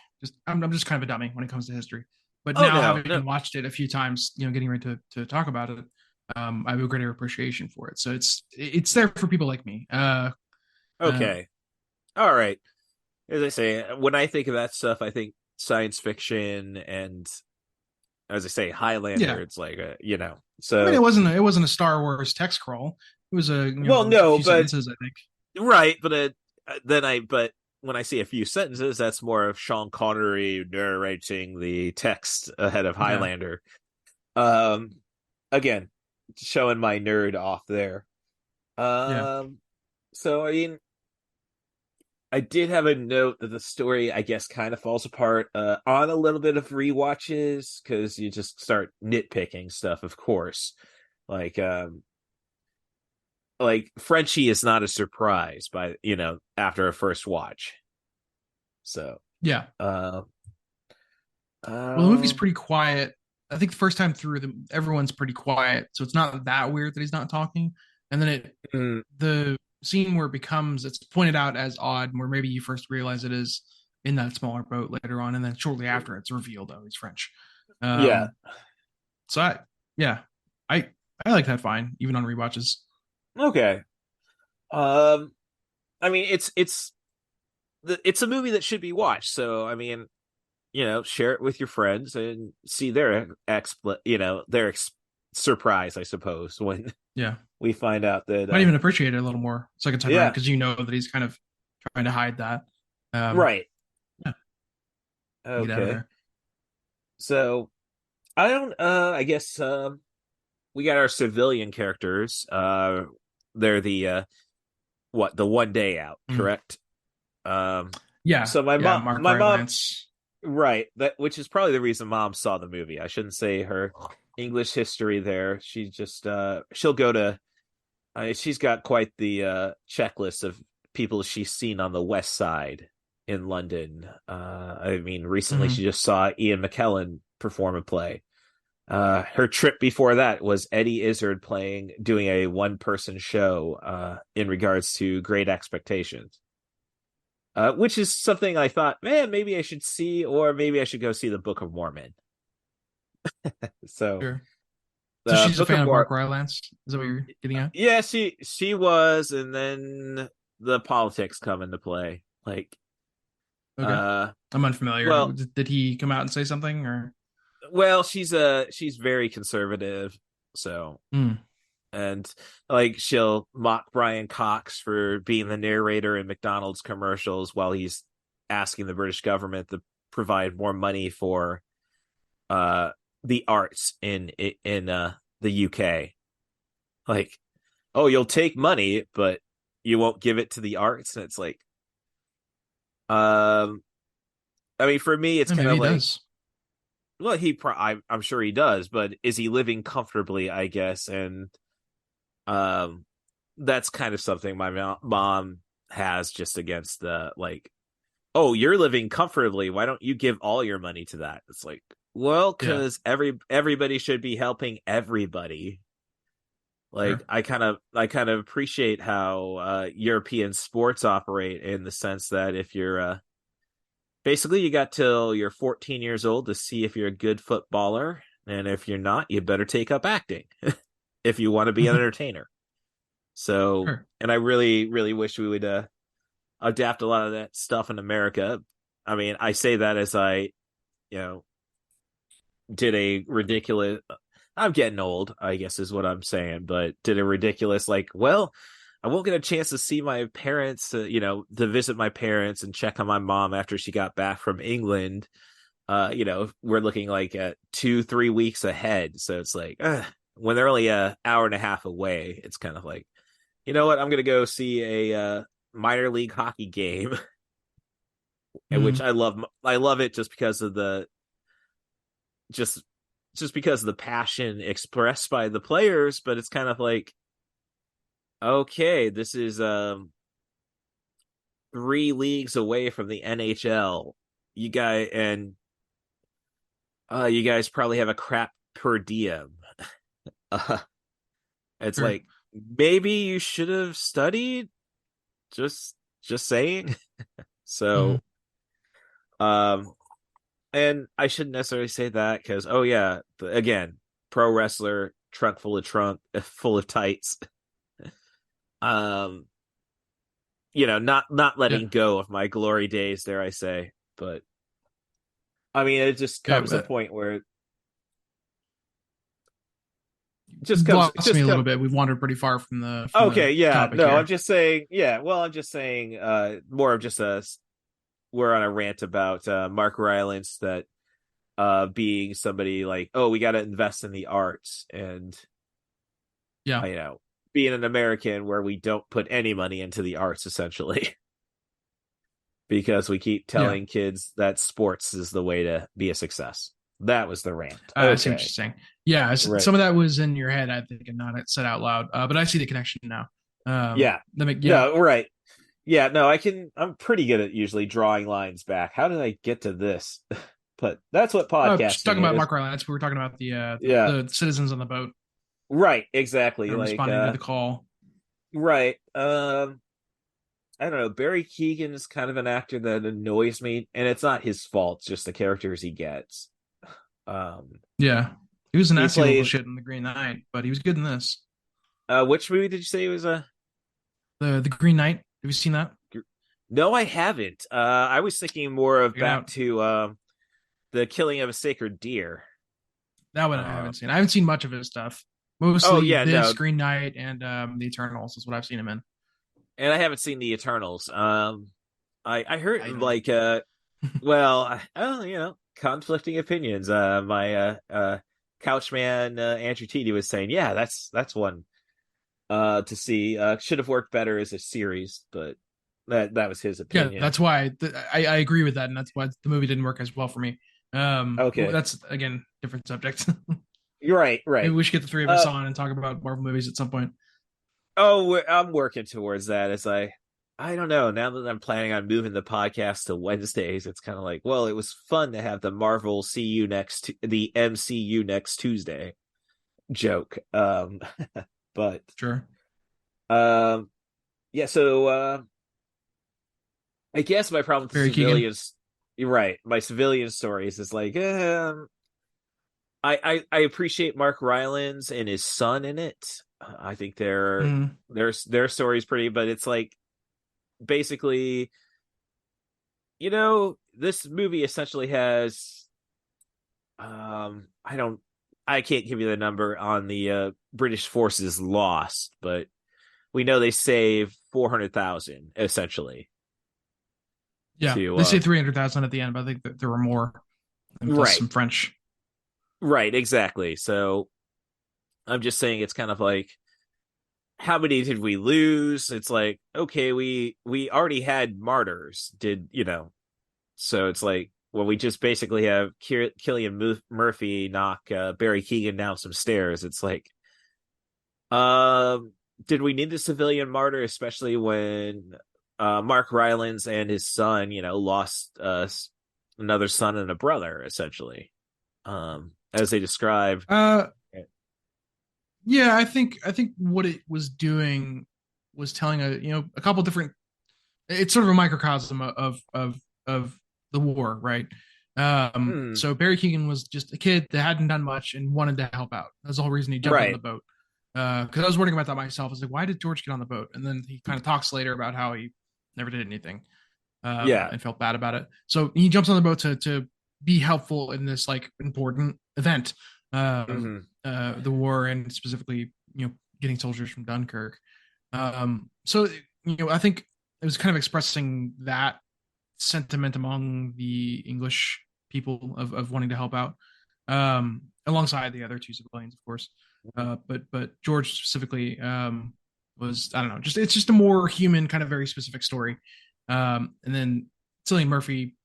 I'm just kind of a dummy when it comes to history. But Oh now no, no. having watched it a few times, getting ready to talk about it, I have a greater appreciation for it. So it's there for people like me. Uh, Okay. All right. As I say, when I think of that stuff, I think science fiction and, as I say, Highlander. yeah. It's like, I mean, So, it wasn't a Star Wars text crawl. It was well, a no, few but sentences, I think. right, but when I see a few sentences, that's more of Sean Connery narrating the text ahead of Yeah. Highlander. Um, Again, showing my nerd off there. Yeah. So I mean, I did have a note that the story, I guess, kind of falls apart on a little bit of rewatches because you just start nitpicking stuff, of course. Like, Frenchie is not a surprise by after a first watch. So, Yeah. uh, Well, the movie's uh, pretty quiet. I think the first time through, everyone's pretty quiet, so it's not that weird that he's not talking. And then mm, the scene where it's pointed out as odd, where maybe you first realize it is in that smaller boat later on, and then shortly after it's revealed, oh, he's French. yeah, Um, so yeah, I I like that fine, even on rewatches. okay. Um, I mean, it's a movie that should be watched. So, I mean, share it with your friends and see their surprise, I suppose, when Yeah, we find out that, might even appreciate it a little more second time around yeah, because you know that he's kind of trying to hide that. right, Yeah, get out of okay. there. So I don't. I guess we got our civilian characters. They're the 1 day out, Mm. correct? Um, Yeah, so yeah, Mark my mom, Rylance. right? Which is probably the reason mom saw the movie. I shouldn't say her English history there. She just she'll go to. She's got quite the checklist of people she's seen on the West Side in London. I mean, recently Mhm. she just saw Ian McKellen perform a play. Her trip before that was Eddie Izzard doing a one-person show in regards to Great Expectations, which is something I thought, man, maybe I should see, or maybe I should go see the Book of Mormon. So Sure. So the she's a Book of fan of Mormon, Mark Rylance. Is that what you're getting at? yeah, she was, and then the politics come into play. Like, Okay, uh, I'm unfamiliar. well, Did he come out and say something or? she's very conservative, so. Hmm. And like she'll mock Brian Cox for being the narrator in McDonald's commercials while he's asking the British government to provide more money for uh the arts in the UK. Like, oh, you'll take money, but you won't give it to the arts, and it's like, um, I mean, for me, it's Yeah, kind maybe of he like, does. well, I'm sure he does, but is he living comfortably? I guess, and um that's kind of something my mom has just against the, like, oh, you're living comfortably, why don't you give all your money to that? It's like, well, Yeah, because everybody should be helping everybody. Like, sure. I kind of appreciate how European sports operate, in the sense that if you're basically, you got till you're 14 years old to see if you're a good footballer, and if you're not, you better take up acting if you want to be an entertainer. So, Sure. and I really, really wish we would adapt a lot of that stuff in America. I mean, I say that as I, you know, did a ridiculous. I'm getting old, I guess is what I'm saying, but did a ridiculous, like, well, I won't get a chance to see my parents, to visit my parents and check on my mom after she got back from England. we're looking like at 2-3 weeks ahead. So it's like, when they're only an hour and a half away, it's kind of like, you know what? I'm going to go see a minor league hockey game, and which I love. I love it just because of the just because of the passion expressed by the players. But it's kind of like, okay, this is 3 leagues away from the NHL. You guys probably have a crap per diem. It's Sure. like, maybe you should have studied. Just saying. So, and I shouldn't necessarily say that because, oh yeah, again, pro wrestler, trunk full of tights. Not letting Yeah. go of my glory days, dare I say. But I mean, it just Yeah, comes a point where it lost me a little bit. We've wandered pretty far from the okay, yeah, topic no, here. I'm just saying, yeah, well, I'm just saying, more of just we're on a rant about Mark Rylance, that being somebody like, oh, we got to invest in the arts, and Yeah. Being an American where we don't put any money into the arts, essentially, because we keep telling kids that sports is the way to be a success. That was the rant. I see what you're saying. Yeah, Right. some of that was in your head, I think, and not said out loud. But I see the connection now. No, right. Yeah, no, I'm pretty good at usually drawing lines back. How did I get to this? But that's what podcasting just talking about is. Mark Rylance. We were talking about the citizens on the boat. Right, exactly. Like responding to the call. Right. I don't know. Barry Keoghan is kind of an actor that annoys me, and it's not his fault, it's just the characters he gets. Yeah. He was an nasty little played, shit in The Green Knight, but he was good in this. Which movie did you say it was The Green Knight? Have you seen that? No, I haven't. I was thinking more of back to The Killing of a Sacred Deer. That one I haven't seen. I haven't seen much of his stuff. Mostly Green Knight and The Eternals is what I've seen him in. And I haven't seen The Eternals. I heard like well, conflicting opinions. My couchman Andrew T was saying, yeah, that's one to see. Should have worked better as a series, but that was his opinion. Yeah, that's why I agree with that, and that's why the movie didn't work as well for me. Okay, that's again different subject. You're right. Maybe we should get the three of us on and talk about Marvel movies at some point. Oh, I'm working towards that. As I don't know. Now that I'm planning on moving the podcast to Wednesdays, it's kind of like, well, it was fun to have the Marvel the MCU next Tuesday joke. But sure. Yeah. So, I guess my problem with civilians, you're right. My civilian stories is like, I appreciate Mark Rylance and his son in it. I think their story is pretty, but it's like, basically, this movie essentially has, I can't give you the number on the British forces lost, but we know they saved 400,000 essentially. Yeah, they say 300,000 at the end, but I think that there were more, and plus some French. Right, exactly. So I'm just saying, it's kind of like, how many did we lose? It's like, okay, we already had martyrs. So it's like, well, we just basically have Cillian Murphy knock Barry Keoghan down some stairs. It's like, did we need the civilian martyr, especially when Mark Rylance and his son, lost another son and a brother, essentially, as they describe. Yeah, I think what it was doing was telling a couple different. It's sort of a microcosm of the war, right? So Barry Keoghan was just a kid that hadn't done much and wanted to help out. That's the whole reason he jumped on the boat. Because I was wondering about that myself. I was like, why did George get on the boat? And then he kind of talks later about how he never did anything, and felt bad about it. So he jumps on the boat to be helpful in this like important event. The war, and specifically, getting soldiers from Dunkirk. So I think it was kind of expressing that sentiment among the English people of wanting to help out, alongside the other two civilians, of course. But George specifically was, I don't know, just it's just a more human, kind of very specific story. And then Cillian Murphy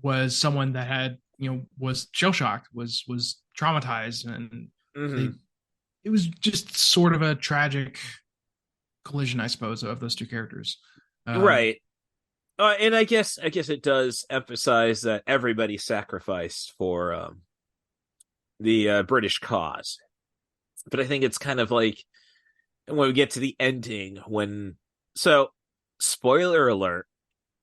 was someone that had, was shell shocked, was traumatized, and Mm-hmm. it was just sort of a tragic collision, I suppose, of those two characters. Right. And I guess it does emphasize that everybody sacrificed for the British cause. But I think it's kind of like when we get to the ending, spoiler alert,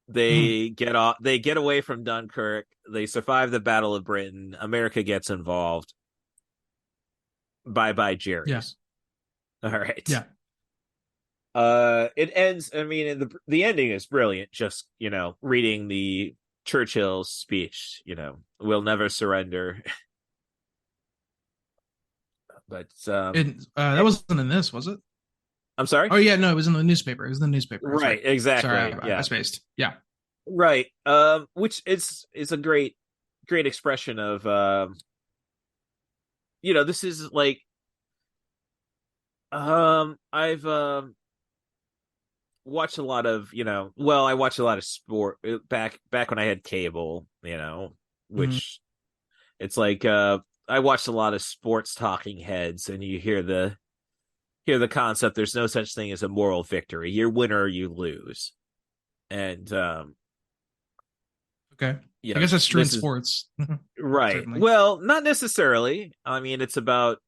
they get away from Dunkirk, they survive the Battle of Britain, America gets involved. Bye Jerry's. Yeah. All right. Yeah. It ends. I mean, the ending is brilliant. Just reading the Churchill's speech. We'll never surrender. But that wasn't in this, was it? I'm sorry. Oh yeah, no, it was in the newspaper. It was in the newspaper. Right. Exactly. Sorry, yeah. I spaced. Yeah. Right. Which is a great expression of this is like I've watched a lot of I watched a lot of sport back when I had cable, which it's like I watched a lot of sports talking heads, and you hear the concept, there's no such thing as a moral victory. You win or you lose. And okay. I guess that's true in sports. Right. Certainly. Well, not necessarily. I mean, it's about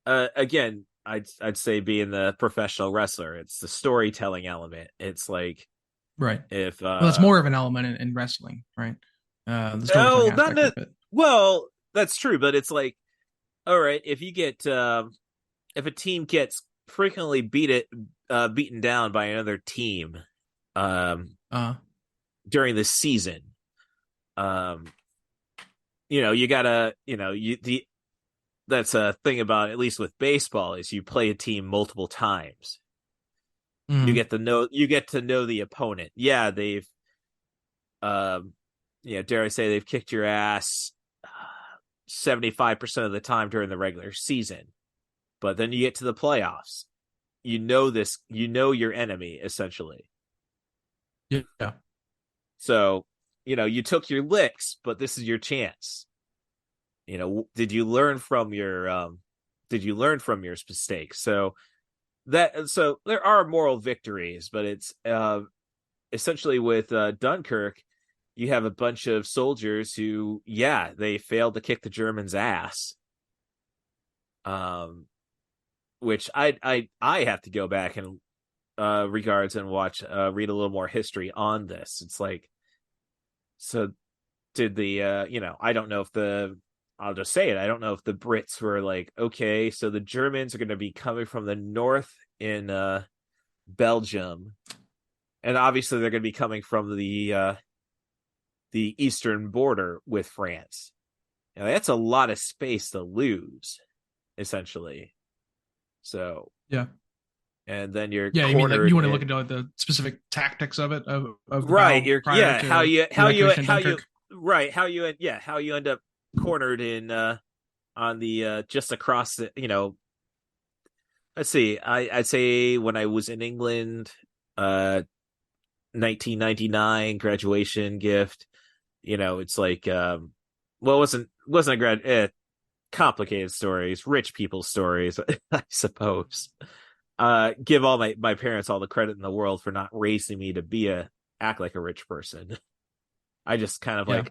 again, I'd say being the professional wrestler, it's the storytelling element. It's like, right. If well, it's more of an element in wrestling, right? The storytelling aspect of it. Well, that's true, but it's like, all right, if you get if a team gets frequently beaten down by another team during the season, you gotta, that's a thing about, at least with baseball, is you play a team multiple times. Mm-hmm. You get to know the opponent. Yeah, they've dare I say, they've kicked your ass 75% of the time during the regular season. But then you get to the playoffs. You know your enemy, essentially. Yeah. So, you took your licks, but this is your chance. Did you learn from your mistakes? So there are moral victories, but it's essentially with Dunkirk, you have a bunch of soldiers who, they failed to kick the Germans' ass. Which I have to go back and regards and read a little more history on this. It's like, so did the I don't know if I'll just say it, I don't know if the Brits were like, okay, so the Germans are going to be coming from the north in Belgium, and obviously they're going to be coming from the eastern border with France. That's a lot of space to lose, essentially. So yeah, and then you're you mean like you want to look into the specific tactics of it of right? How you end up cornered in on the just across the let's see, I'd say when I was in England, 1999 graduation gift, it's like it wasn't a complicated stories, rich people's stories, I suppose. Give all my parents all the credit in the world for not raising me to act like a rich person. I just kind of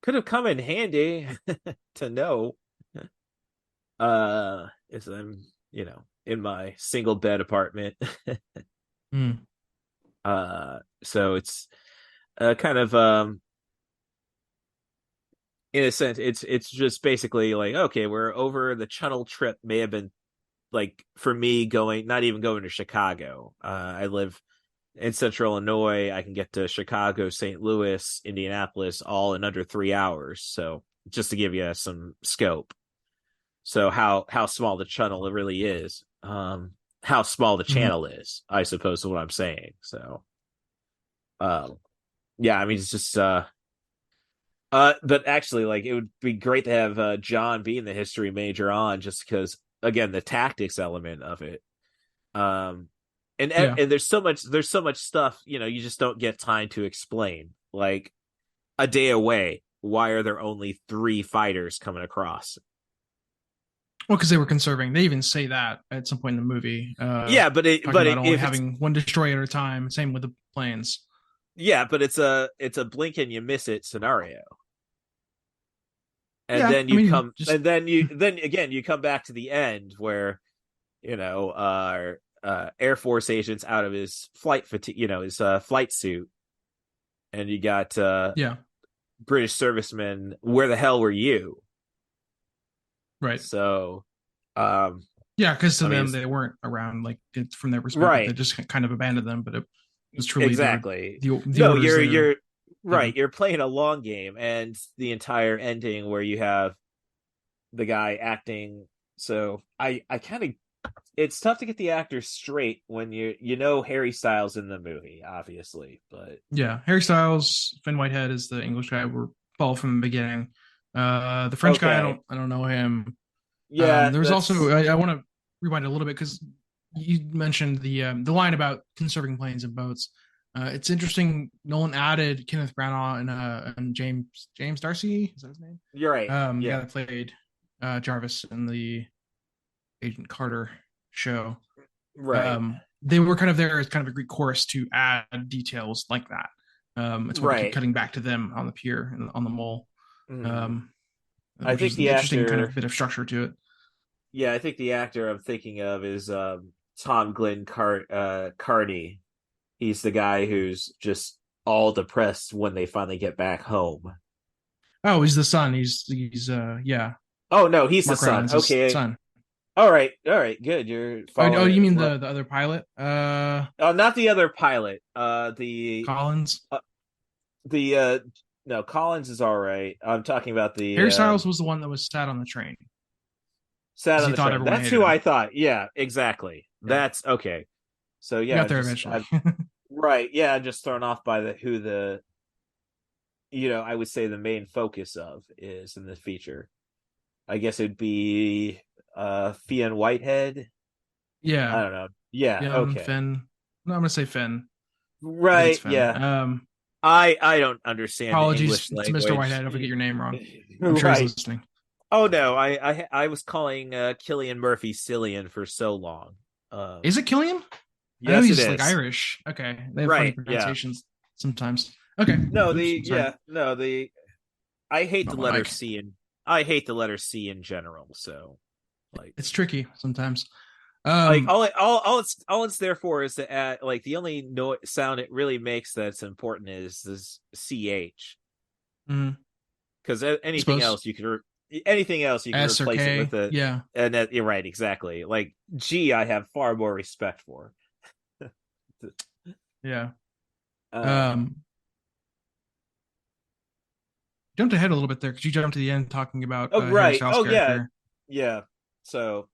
could have come in handy to know. As I'm, in my single bed apartment. So it's kind of in a sense, it's just basically like, okay, we're over. The Channel trip may have been like, for me, not even going to Chicago. I live in central Illinois. I can get to Chicago, St. Louis, Indianapolis, all in under 3 hours. So just to give you some scope. So how small the channel really is, how small the channel is, I suppose is what I'm saying. So, yeah, I mean, it's just but actually, like, it would be great to have John being the history major on, just because, again, the tactics element of it. Um, Yeah. and there's so much stuff, you just don't get time to explain. Like, a day away, why are there only 3 fighters coming across? Well, because they were conserving. They even say that at some point in the movie. Yeah, Talking about only if it's having one destroyer at a time. Same with the planes. yeah, but it's a blink and you miss it scenario. And Yeah, then I mean, just then again you come back to the end where Air Force agent's out of his flight fatigue, his flight suit, and you got yeah, British servicemen. Where the hell were you? right. So, Yeah, because to I mean, them they weren't around. Like it's from their perspective, they right, just kind of abandoned them. But it was truly exactly. the No, orders they were you're right. given. You're playing a long game, and the entire ending where you have the guy acting. So I kind of, it's tough to get the actors straight when Harry Styles in the movie, obviously, but Yeah, Harry Styles, Finn Whitehead is the English guy. We're followed from the beginning. The French guy, okay, I don't know him. yeah, There was also that's I want to rewind a little bit because you mentioned the line about conserving planes and boats. It's interesting. Nolan added Kenneth Branagh and James Darcy. Is that his name? you're right. The guy Yeah, that played Jarvis in the Agent Carter show. right, They were kind of there as kind of a Greek chorus to add details like that. It's why we keep right. cutting back to them on the pier and on the mole, Mhm. um, I which think is an the interesting kind actor. of bit of structure to it. Yeah, I think the actor I'm thinking of is Tom Glenn Carney. He's the guy who's just all depressed when they finally get back home. Oh, he's the son. He's yeah. Oh no, he's the Mark son. Rylance his Okay, son. all right, good. You're Oh, following you it. mean Well, the other pilot? not the other pilot. Collins. Uh, the no, Collins is all right. I'm talking about the Harry Styles was the one that was sat on the train sat because on he the thought train. everyone That's hated who him. I thought. Yeah, exactly. Yeah, That's okay. So we yeah, got there eventually. right. Yeah, I'm just thrown off by the I would say the main focus of is in the feature. I guess it'd be Fionn Whitehead. I Yeah, don't know. Yeah, young okay. Finn. No, I'm gonna say Finn. I think it's Right, Finn. yeah. I don't understand the Apologies English to Mr. language. Whitehead if I get your name wrong. I'm sure he's Right. listening. Oh no, I was calling Killian Murphy Cillian for so long. Is it Killian? I know Yes it he's like is. Irish. Okay, they have funny Right, yeah. pronunciations sometimes. Okay, No, oops, sorry. I hate Not the my letter mic. C in I hate the letter C in general, so like It's tricky sometimes. like Um, all it's there for is to add, like, the only sound it really makes that's important is this ch, mm, because I anything suppose else you can S or replace it with K. a, Yeah, and that, you're right, exactly, like G I have far more respect for. yeah. um Um, jumped ahead a little bit there because you jumped to the end talking about oh Harry right, Styles' oh yeah, character. yeah, so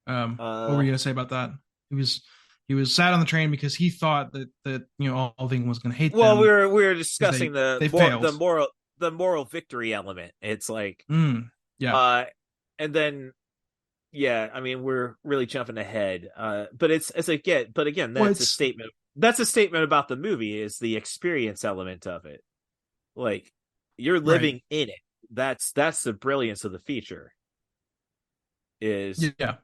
What were uh you gonna say about that? He was sat on the train because he thought that all England was gonna hate well, them we were because discussing they failed. the moral victory element. It's like, Yeah, uh and then, yeah, I mean, we're really jumping ahead, but it's again, well, that's a statement about the movie, is the experience element of it. Like, you're right. living in it. That's the brilliance of the feature, is Yeah,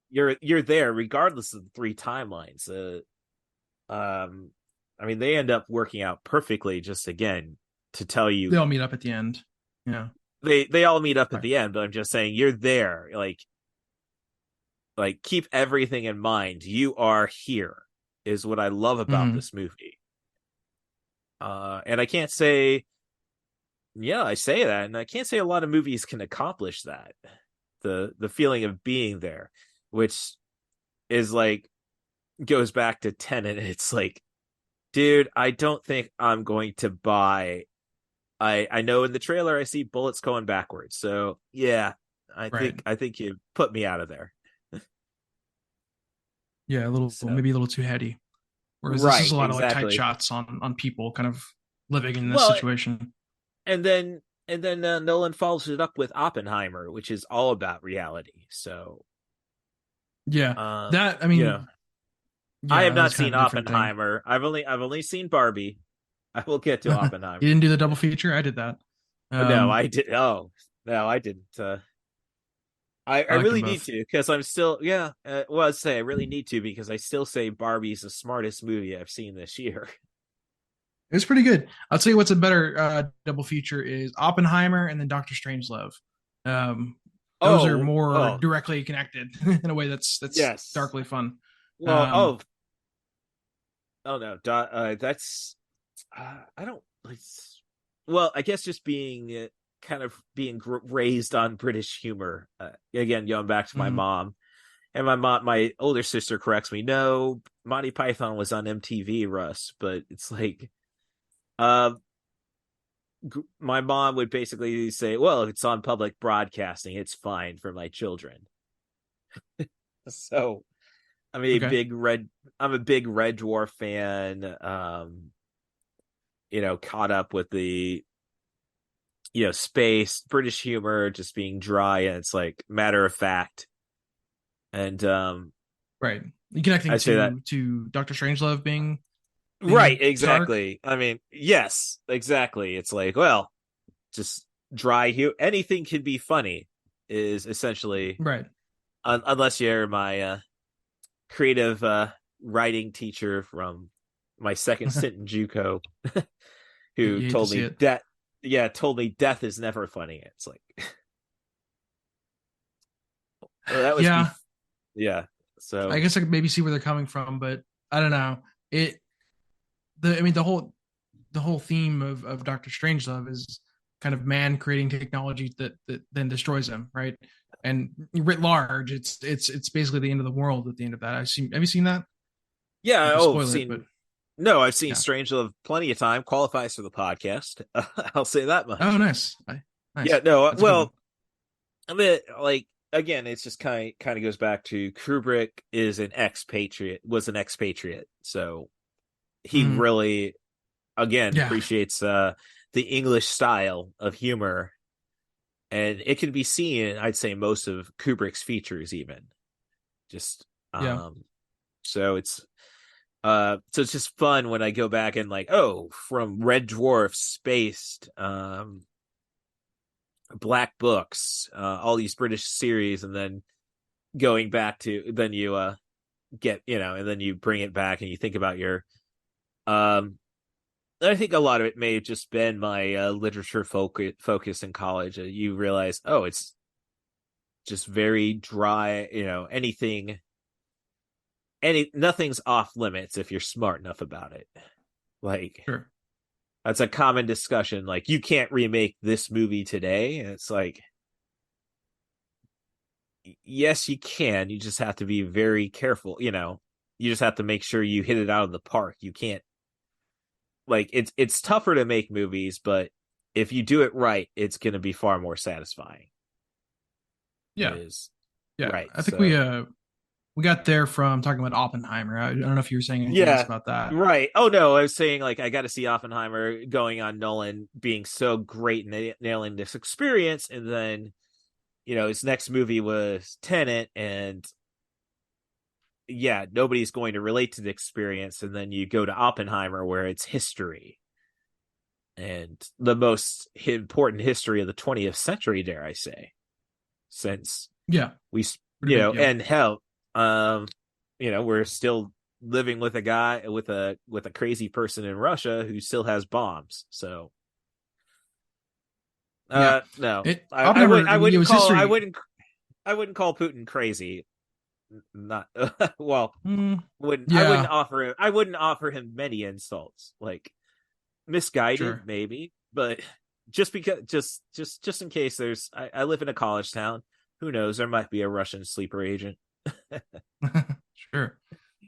you're there regardless of the 3 timelines. I mean, they end up working out perfectly, just again to tell you, they all meet up at the end. Yeah, they all meet up at right. the end, but I'm just saying, you're there, like keep everything in mind. You are here, is what I love about Mm-hmm. this movie. And I can't say, yeah, I say that, and I can't say a lot of movies can accomplish that. The feeling of being there, which is like, goes back to Tenet. It's like, dude, I don't think I'm going to buy. I know in the trailer I see bullets going backwards, so yeah, Right. I think you put me out of there. Yeah, So maybe a little too heady. Whereas this is right, a lot of like tight exactly. shots on people, kind of living in this Well, situation. and then Nolan follows it up with Oppenheimer, which is all about reality. So, Yeah, that I yeah, mean, I yeah, have that not was kind seen of a different thing. Oppenheimer. I've only seen Barbie. I will get to You Oppenheimer. didn't do the double feature. I did that. No, I did. Oh, no, I didn't. I I liked them really need both. to because I'm still well, I'd say I really need to because I still say Barbie's the smartest movie I've seen this year. It was pretty good. I'll tell you what's a better double feature is Oppenheimer and then Doctor Strangelove. Um, those are more Oh, directly connected in a way that's yes. darkly fun. Well, Um, oh no, that's I don't like. Well, I guess just being kind of being raised on British humor. Again, going back to my mhm. mom, and my older sister corrects me. No, Monty Python was on MTV, Russ, but it's like, uh, my mom would basically say, "Well, if it's on public broadcasting, it's fine for my children." So I'm a Okay. big red. I'm a big Red Dwarf fan. Caught up with the space, British humor, just being dry and it's like matter of fact. And Right. You connecting I say that to Doctor Strangelove right, being dark. exactly. I mean, yes, exactly. It's like, well, just dry humor. Anything can be funny, is essentially, Right. unless you're my creative writing teacher from my second stint in JUCO, who You hate to told see me it. that, yeah, told me death is never funny. It's like, well, that was Yeah, yeah. I So guess I could maybe see where they're coming from, but I don't know. It the I mean the whole theme of Doctor Strangelove is kind of man creating technology that then destroys him, right? And writ large, it's basically the end of the world at the end of that. Have you seen that? Not yeah, to oh, I've spoil it, but seen no, I've seen yeah. Strangelove plenty of time. Qualifies for the podcast. I'll say that Oh, much. nice, Yeah, nice. no, That's a good one. well, I mean, like again, it's just kind of goes back to Kubrick is an expatriate, was an expatriate, so he Mhm. really again Yeah, appreciates the English style of humor, and it can be seen. I'd say most of Kubrick's features, even just yeah, so it's just fun when I go back and like, oh, from Red Dwarf, Spaced, Black Books, all these British series, and then going back to then you get and then you bring it back and you think about your um I think a lot of it may have just been my literature focus in college. You realize, oh, it's just very dry. Nothing's off limits if you're smart enough about it. Like sure. that's a common discussion. Like you can't remake this movie today, and it's like, yes, you can. You just have to be very careful. You just have to make sure you hit it out of the park. You can't like it's tougher to make movies, but if you do it right, it's going to be far more satisfying. Yeah, Is yeah. right. I think So we got there from talking about Oppenheimer. I don't know if you were saying anything else yeah, about that. right. Oh no, I was saying like I got to see Oppenheimer going on Nolan being so great and nailing this experience, and then his next movie was Tenet, and yeah, nobody's going to relate to the experience, and then you go to Oppenheimer where it's history and the most important history of the 20th century, dare I say, since Yeah, we pretty big deal. and hell, we're still living with a guy with a crazy person in Russia who still has bombs. So Yeah, no, it I would Oppenheimer. I I mean, it wouldn't was call history. I wouldn't call Putin crazy. Not well, Mm, wouldn't I wouldn't yeah, offer him many insults, like misguided sure. maybe, but just because just in case I live in a college town, who knows, there might be a Russian sleeper agent. Sure.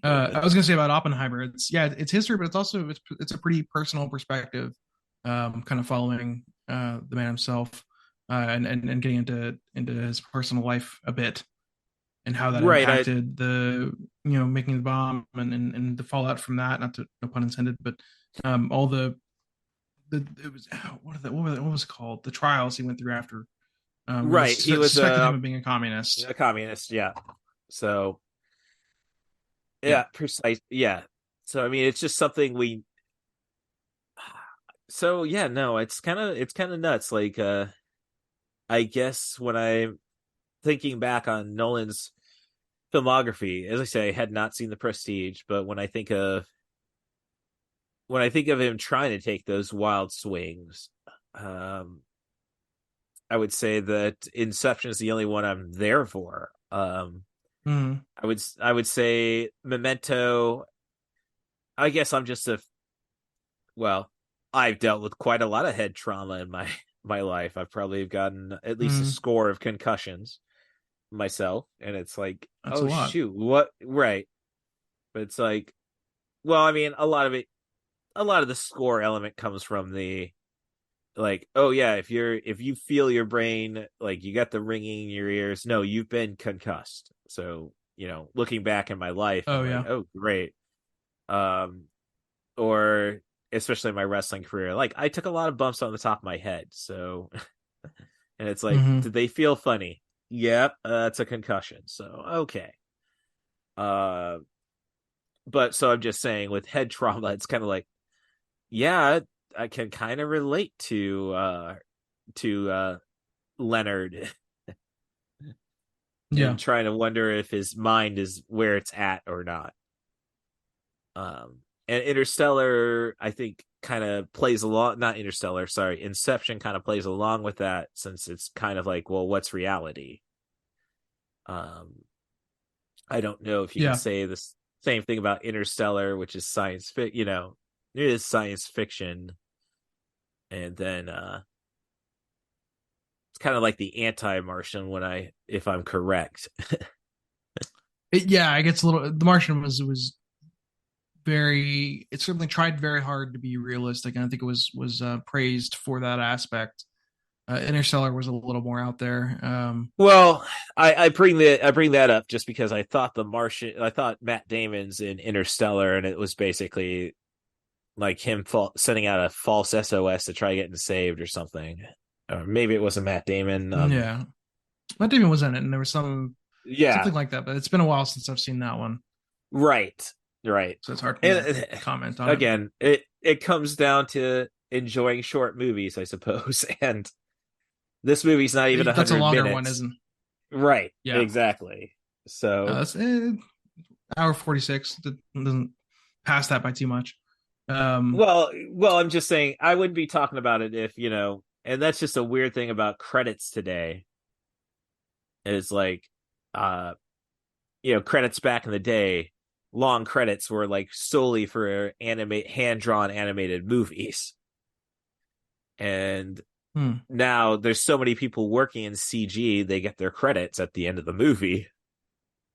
I was gonna say about Oppenheimer. It's history, but it's a pretty personal perspective, kind of following the man himself, and getting into his personal life a bit and how that Right, I impacted the making the bomb and the fallout from that. Not to no pun intended, but all the it was what was it called? The trials he went through after. Right, he was suspected him of being a communist. a communist. Yeah. So Yeah. precise. Yeah. So I mean, it's just something we. So yeah, no, it's kind of nuts. Like, I guess when I'm thinking back on Nolan's filmography, as I say, I had not seen The Prestige, but when I think of him trying to take those wild swings, I would say that Inception is the only one I'm there for. I would say Memento. I guess I'm just well, I've dealt with quite a lot of head trauma in my life. I've probably gotten at least a score of concussions myself, and it's like, That's a oh lot. shoot, what? Right. But it's like, well, I mean, a lot of the score element comes from the, like, oh yeah, if you feel your brain, like, you got the ringing in your ears, no, you've been concussed. So, looking back in my life, Oh I'm like, yeah. oh great. Or especially in my wrestling career, like, I took a lot of bumps on the top of my head. So and it's like, did they feel funny? Yep, it's a concussion. So okay. But so I'm just saying, with head trauma, it's kind of like, yeah, I can kind of relate to Leonard Yeah. and trying to wonder if his mind is where it's at or not. And Interstellar, I think, kind of plays along. Not Interstellar, sorry, Inception kind of plays along with that, since it's kind of like, well, what's reality? I don't know if you can Yeah. say the same thing about Interstellar, which is science fiction. It is science fiction, and then it's kind of like the anti-Martian, if I'm correct. Yeah, it gets a little. The Martian was very. It certainly tried very hard to be realistic, and I think it was praised for that aspect. Interstellar was a little more out there. Well, I bring that up just because I thought I thought Matt Damon's in Interstellar, and it was basically like him sending out a false SOS to try getting saved or something. Or maybe it wasn't Matt Damon. Yeah, Matt Damon was in it, and there was something Yeah, like that. But it's been a while since I've seen that one, right, so it's hard for me and to comment on it. again, it comes down to enjoying short movies, I suppose. And this movie's not even That's a 100 longer minutes. one, isn't? Right. Yeah. Exactly. So That's hour 46. Doesn't pass that by too much. well, I'm just saying, I wouldn't be talking about it if, and that's just a weird thing about credits today. Is like, credits back in the day, long credits were like solely for hand-drawn animated movies. And now there's so many people working in CG, they get their credits at the end of the movie.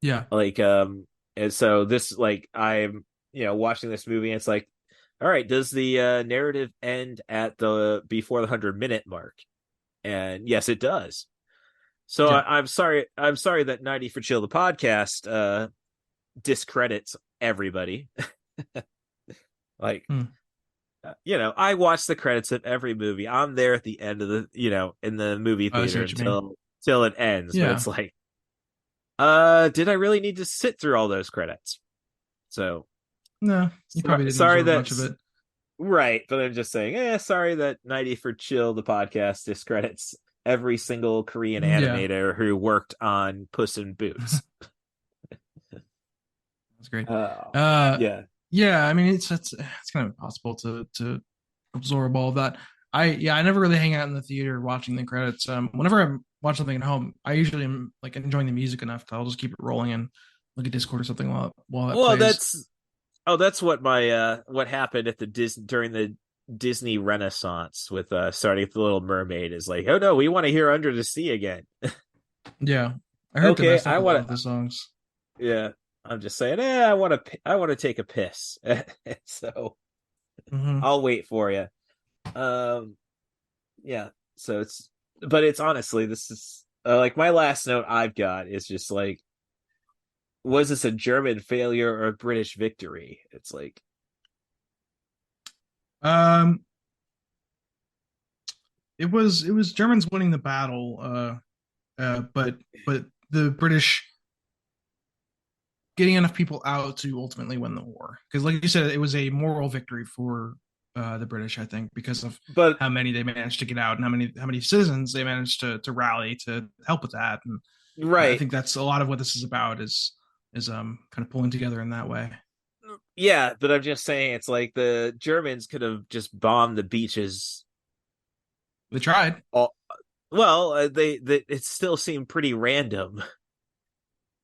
Yeah. Like, and so this, like, I'm, watching this movie, and it's like, all right, does the narrative end at the before the 100-minute mark? And yes, it does. So Yeah. I'm sorry that 90 for Chill, the podcast, discredits everybody. Like, I watch the credits of every movie. I'm there at the end of the, in the movie theater until it ends. Yeah. But it's like, did I really need to sit through all those credits? So no, you probably didn't sorry absorb much of it. Right, but I'm just saying, sorry that 90 for Chill, the podcast, discredits every single Korean animator who worked on Puss in Boots. That's great. Yeah. Yeah, I mean, it's kind of impossible to absorb all of that. I never really hang out in the theater watching the credits. Whenever I watch something at home, I usually am like enjoying the music enough that I'll just keep it rolling and look at Discord or something while it plays. That's what what happened at during the Disney Renaissance with starting with The Little Mermaid, is like, oh no, we want to hear Under the Sea again. Yeah, I heard okay, I want the songs. Yeah, I'm just saying, I want to take a piss, so I'll wait for you. Yeah, so it's honestly, this is like, my last note I've got is just like, was this a German failure or a British victory? It's like, it was Germans winning the battle, but the British getting enough people out to ultimately win the war. Because, like you said, it was a moral victory for the British, I think, because of But how many they managed to get out and how many citizens they managed to rally to help with that. And I right, think that's a lot of what this is about is kind of pulling together in that way. yeah, but I'm just saying it's like the Germans could have just bombed the beaches. They tried. All well, they it still seemed pretty random.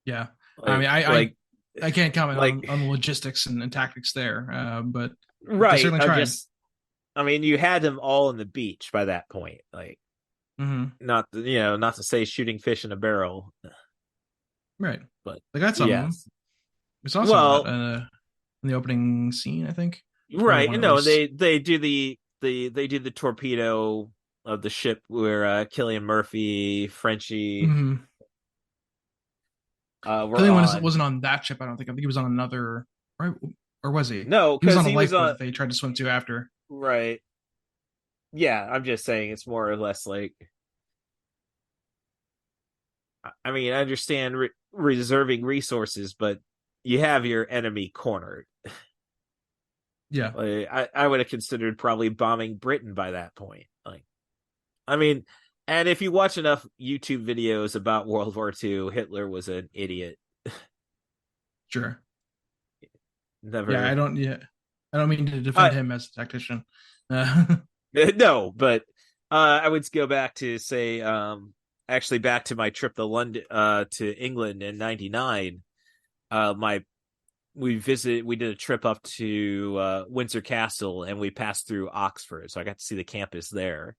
Yeah. I Like mean, like I can't comment like on the logistics and tactics there, but they right. certainly I'm tried. just. I mean, you had them all on the beach by that point. Like Hmm. not to say shooting fish in a barrel, Right. but They got some of them. yes. We saw some of that Well, in the opening scene, I think, or right. one And at no, least. they do they do the torpedo of the ship where Killian Murphy, Frenchie, Hmm. were Killian on. wasn't on that ship. I don't think. I think he was on another, right? Or was he? No, He was because on a he was lifeboat on. that they tried to swim to after. Right. Yeah, I'm just saying it's more or less like. I mean, I understand reserving resources, but you have your enemy cornered. Yeah. Like, I would have considered probably bombing Britain by that point. Like, I mean, and if you watch enough YouTube videos about World War II, Hitler was an idiot. Sure. Yeah. Never, I don't mean to defend I him as a tactician. Uh, no, but I would go back to say, actually back to my trip to London, to England in '99. My we did a trip up to Windsor Castle and we passed through Oxford, so I got to see the campus there.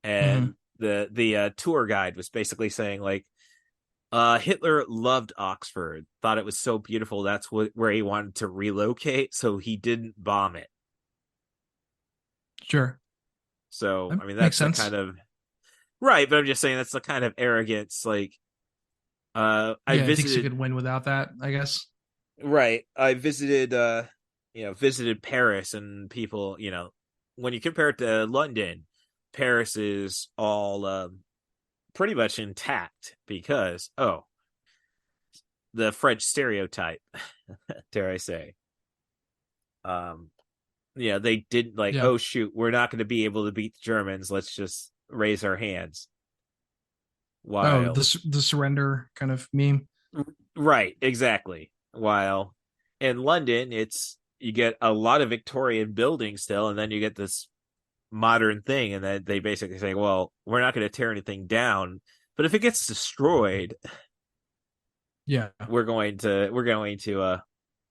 mhm. And the tour guide was basically saying like Hitler loved Oxford, thought it was so beautiful that's where he wanted to relocate, so he didn't bomb it. Sure. So That I mean makes that's the sense. kind of right, but I'm just saying that's the kind of arrogance like I Yeah. It thinks you visited could win without that, I guess. right. I visited visited Paris, and people, when you compare it to London, Paris is all pretty much intact because the French stereotype, dare I say. Um they didn't like, Yeah. oh shoot, we're not going to be able to beat the Germans. Let's just raise our hands. Oh, While the surrender kind of meme. right, exactly. While in London, it's you get a lot of Victorian buildings still, and then you get this modern thing, and then they basically say, "Well, we're not going to tear anything down, but if it gets destroyed, Yeah. we're going to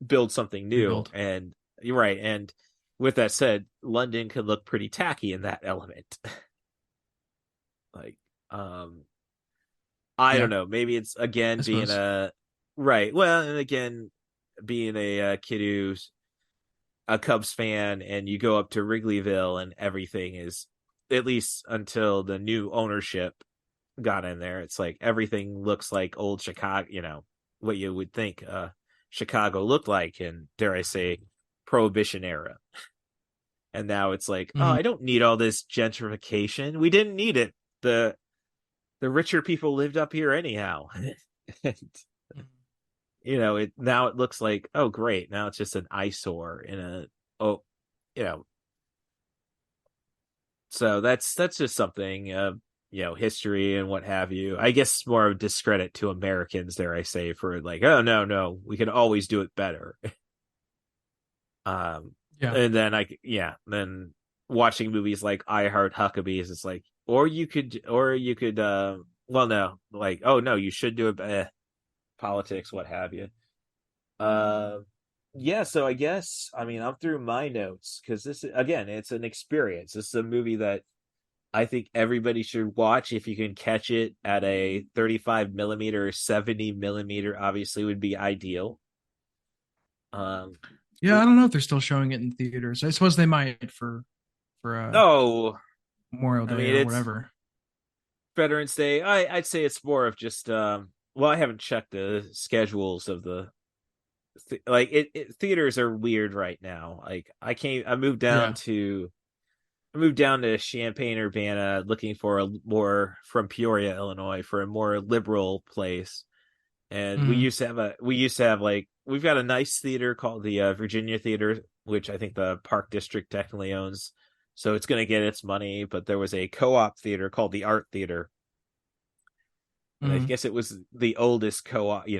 build something new." Rebuild. And you're right. And with that said, London could look pretty tacky in that element. Like, um, I don't Yeah. know. Maybe it's again I being suppose. a right. Well, and again being a kid who's a Cubs fan, and you go up to Wrigleyville, and everything is, at least until the new ownership got in there, it's like everything looks like old Chicago. What you would think Chicago looked like in, dare I say, Prohibition era. And now it's like, oh, Hmm. I don't need all this gentrification. We didn't need it. The richer people lived up here anyhow. And, it now it looks like, oh great, now it's just an eyesore in a oh you know so that's just something, history and what have you. I guess more of a discredit to Americans, dare I say, for like, oh no, we can always do it better. um Yeah. and then then watching movies like I Heart Huckabees, it's like, or you could well, no, like, oh no, you should do it, politics, what have you. Uh, yeah, so I guess, I mean, I'm through my notes because this again, it's an experience. This is a movie that I think everybody should watch if you can catch it at a 35 millimeter, 70 millimeter. Obviously, would be ideal. Um, Yeah. I don't know if they're still showing it in theaters. I suppose they might for no, Memorial I Day mean or it's whatever. Veterans Day. I'd say it's more of just well, I haven't checked the schedules of the like theaters are weird right now. Like I moved down Yeah. to I moved down to Champaign Urbana looking for a more from Peoria, Illinois, for a more liberal place. And we Mm, used to have like we've got a nice theater called the Virginia Theater, which I think the Park District technically owns, so it's going to get its money. But there was a co-op theater called the Art Theater, and I mm, guess it was the oldest co-op in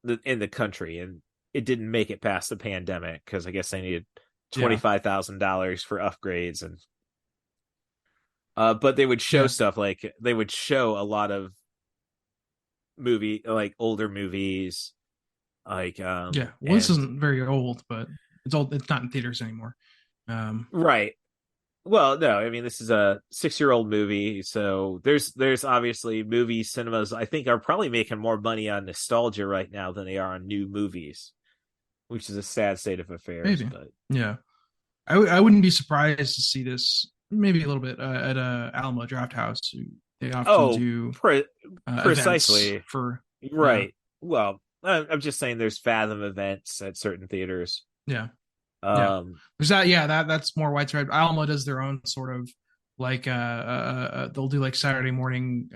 the country, and it didn't make it past the pandemic because I guess they needed yeah, $25,000 for upgrades. And but they would show yeah, stuff like they would show a lot of like older movies, like yeah. Well, this and isn't very old, but it's old. It's not in theaters anymore. Um, right. Well, no, I mean this is a 6-year-old movie, so there's obviously movie cinemas I think are probably making more money on nostalgia right now than they are on new movies, which is a sad state of affairs. maybe. But Yeah, I wouldn't be surprised to see this maybe a little bit at Alamo Draft House. They often oh, do events precisely for yeah, right. Well, I'm just saying there's Fathom events at certain theaters. yeah, yeah. Um, There's that. Yeah, that's more widespread. Alamo does their own sort of like they'll do like Saturday morning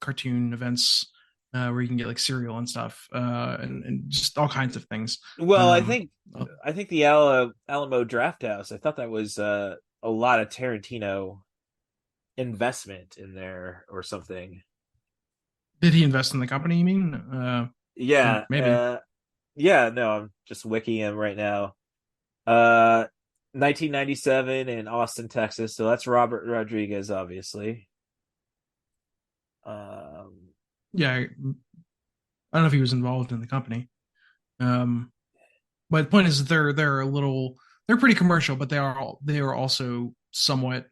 cartoon events where you can get like cereal and stuff and just all kinds of things. well, Um, I think the Alamo Draft House. I thought that was a lot of Tarantino investment in there or something. did he invest in the company? You mean? Yeah, Maybe. yeah. No, I'm just wikiing him right now. Uh, 1997 in Austin, Texas. So that's Robert Rodriguez, obviously. Um, Yeah, I don't know if he was involved in the company. Um, but the point is, that they're a little they're pretty commercial, but they are also somewhat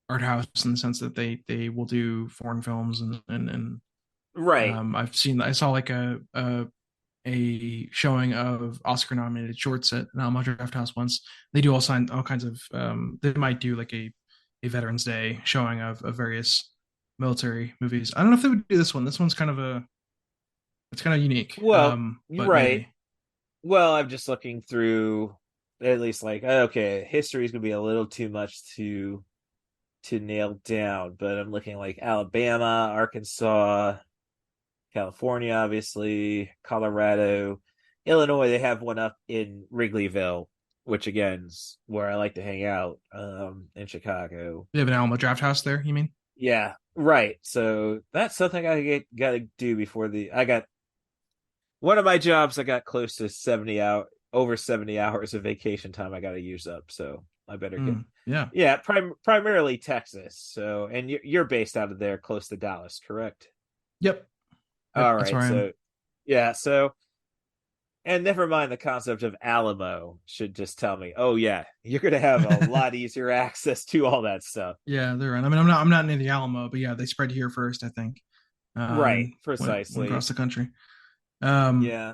art house in the sense that they will do foreign films and right. I saw like a showing of Oscar nominated shorts at an Alamo Draft House once. They do all kinds of they might do like a Veterans Day showing of various military movies. I don't know if they would do this one. This one's it's kind of unique. Well, you're But right. maybe. Well, I'm just looking through at least like okay, history is gonna be a little too much to nail down, but I'm looking like Alabama, Arkansas, California, obviously, Colorado, Illinois. They have one up in Wrigleyville, which again is where I like to hang out. In Chicago. They have an Alamo Draft House there, you mean? Yeah, right. So that's something gotta do before the I got one of my jobs. I got close to over 70 hours of vacation time I got to use up. So I better get Yeah. yeah, primarily Texas. So and you're based out of there, close to Dallas, correct? Yep. All Yep. That's right. where I am. So yeah, so and never mind the concept of Alamo should just tell me, oh yeah, you're gonna have a lot easier access to all that stuff. Yeah, they're right. I mean, I'm not near the Alamo, but yeah, they spread here first, I think. Right, Went precisely. across the country. Um, Yeah.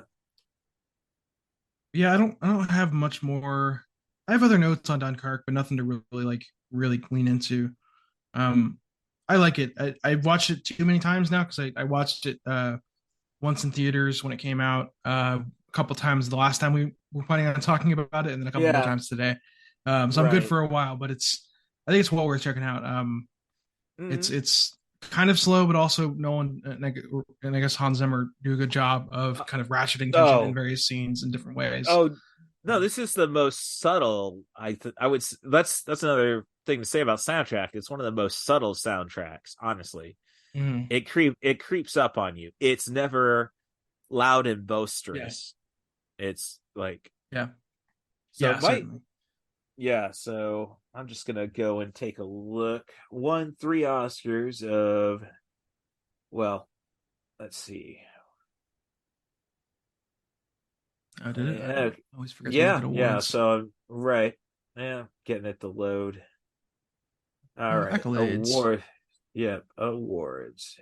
yeah, I don't have much more. I have other notes on Dunkirk, but nothing to really lean into. Um, I like it. I watched it too many times now because I watched it once in theaters when it came out, a couple times the last time we were planning on talking about it, and then a couple more Yeah. times today. So I'm good Right. for a while, but I think it's well worth checking out. Hmm. It's kind of slow, but also Nolan and I guess Hans Zimmer do a good job of kind of ratcheting tension in Oh, various scenes in different ways. oh no, this is the most subtle. I would that's another thing to say about soundtrack. It's one of the most subtle soundtracks, honestly. Mm, It creeps up on you. It's never loud and yeah, boisterous. It's like yeah, so yeah, it might certainly. yeah, so I'm just gonna go and take a look. Won 3 Oscars of well, let's see. I did it. I Yeah, always forget to look at yeah. awards, So right, yeah, getting it to load. All right, accolades. Yep, awards.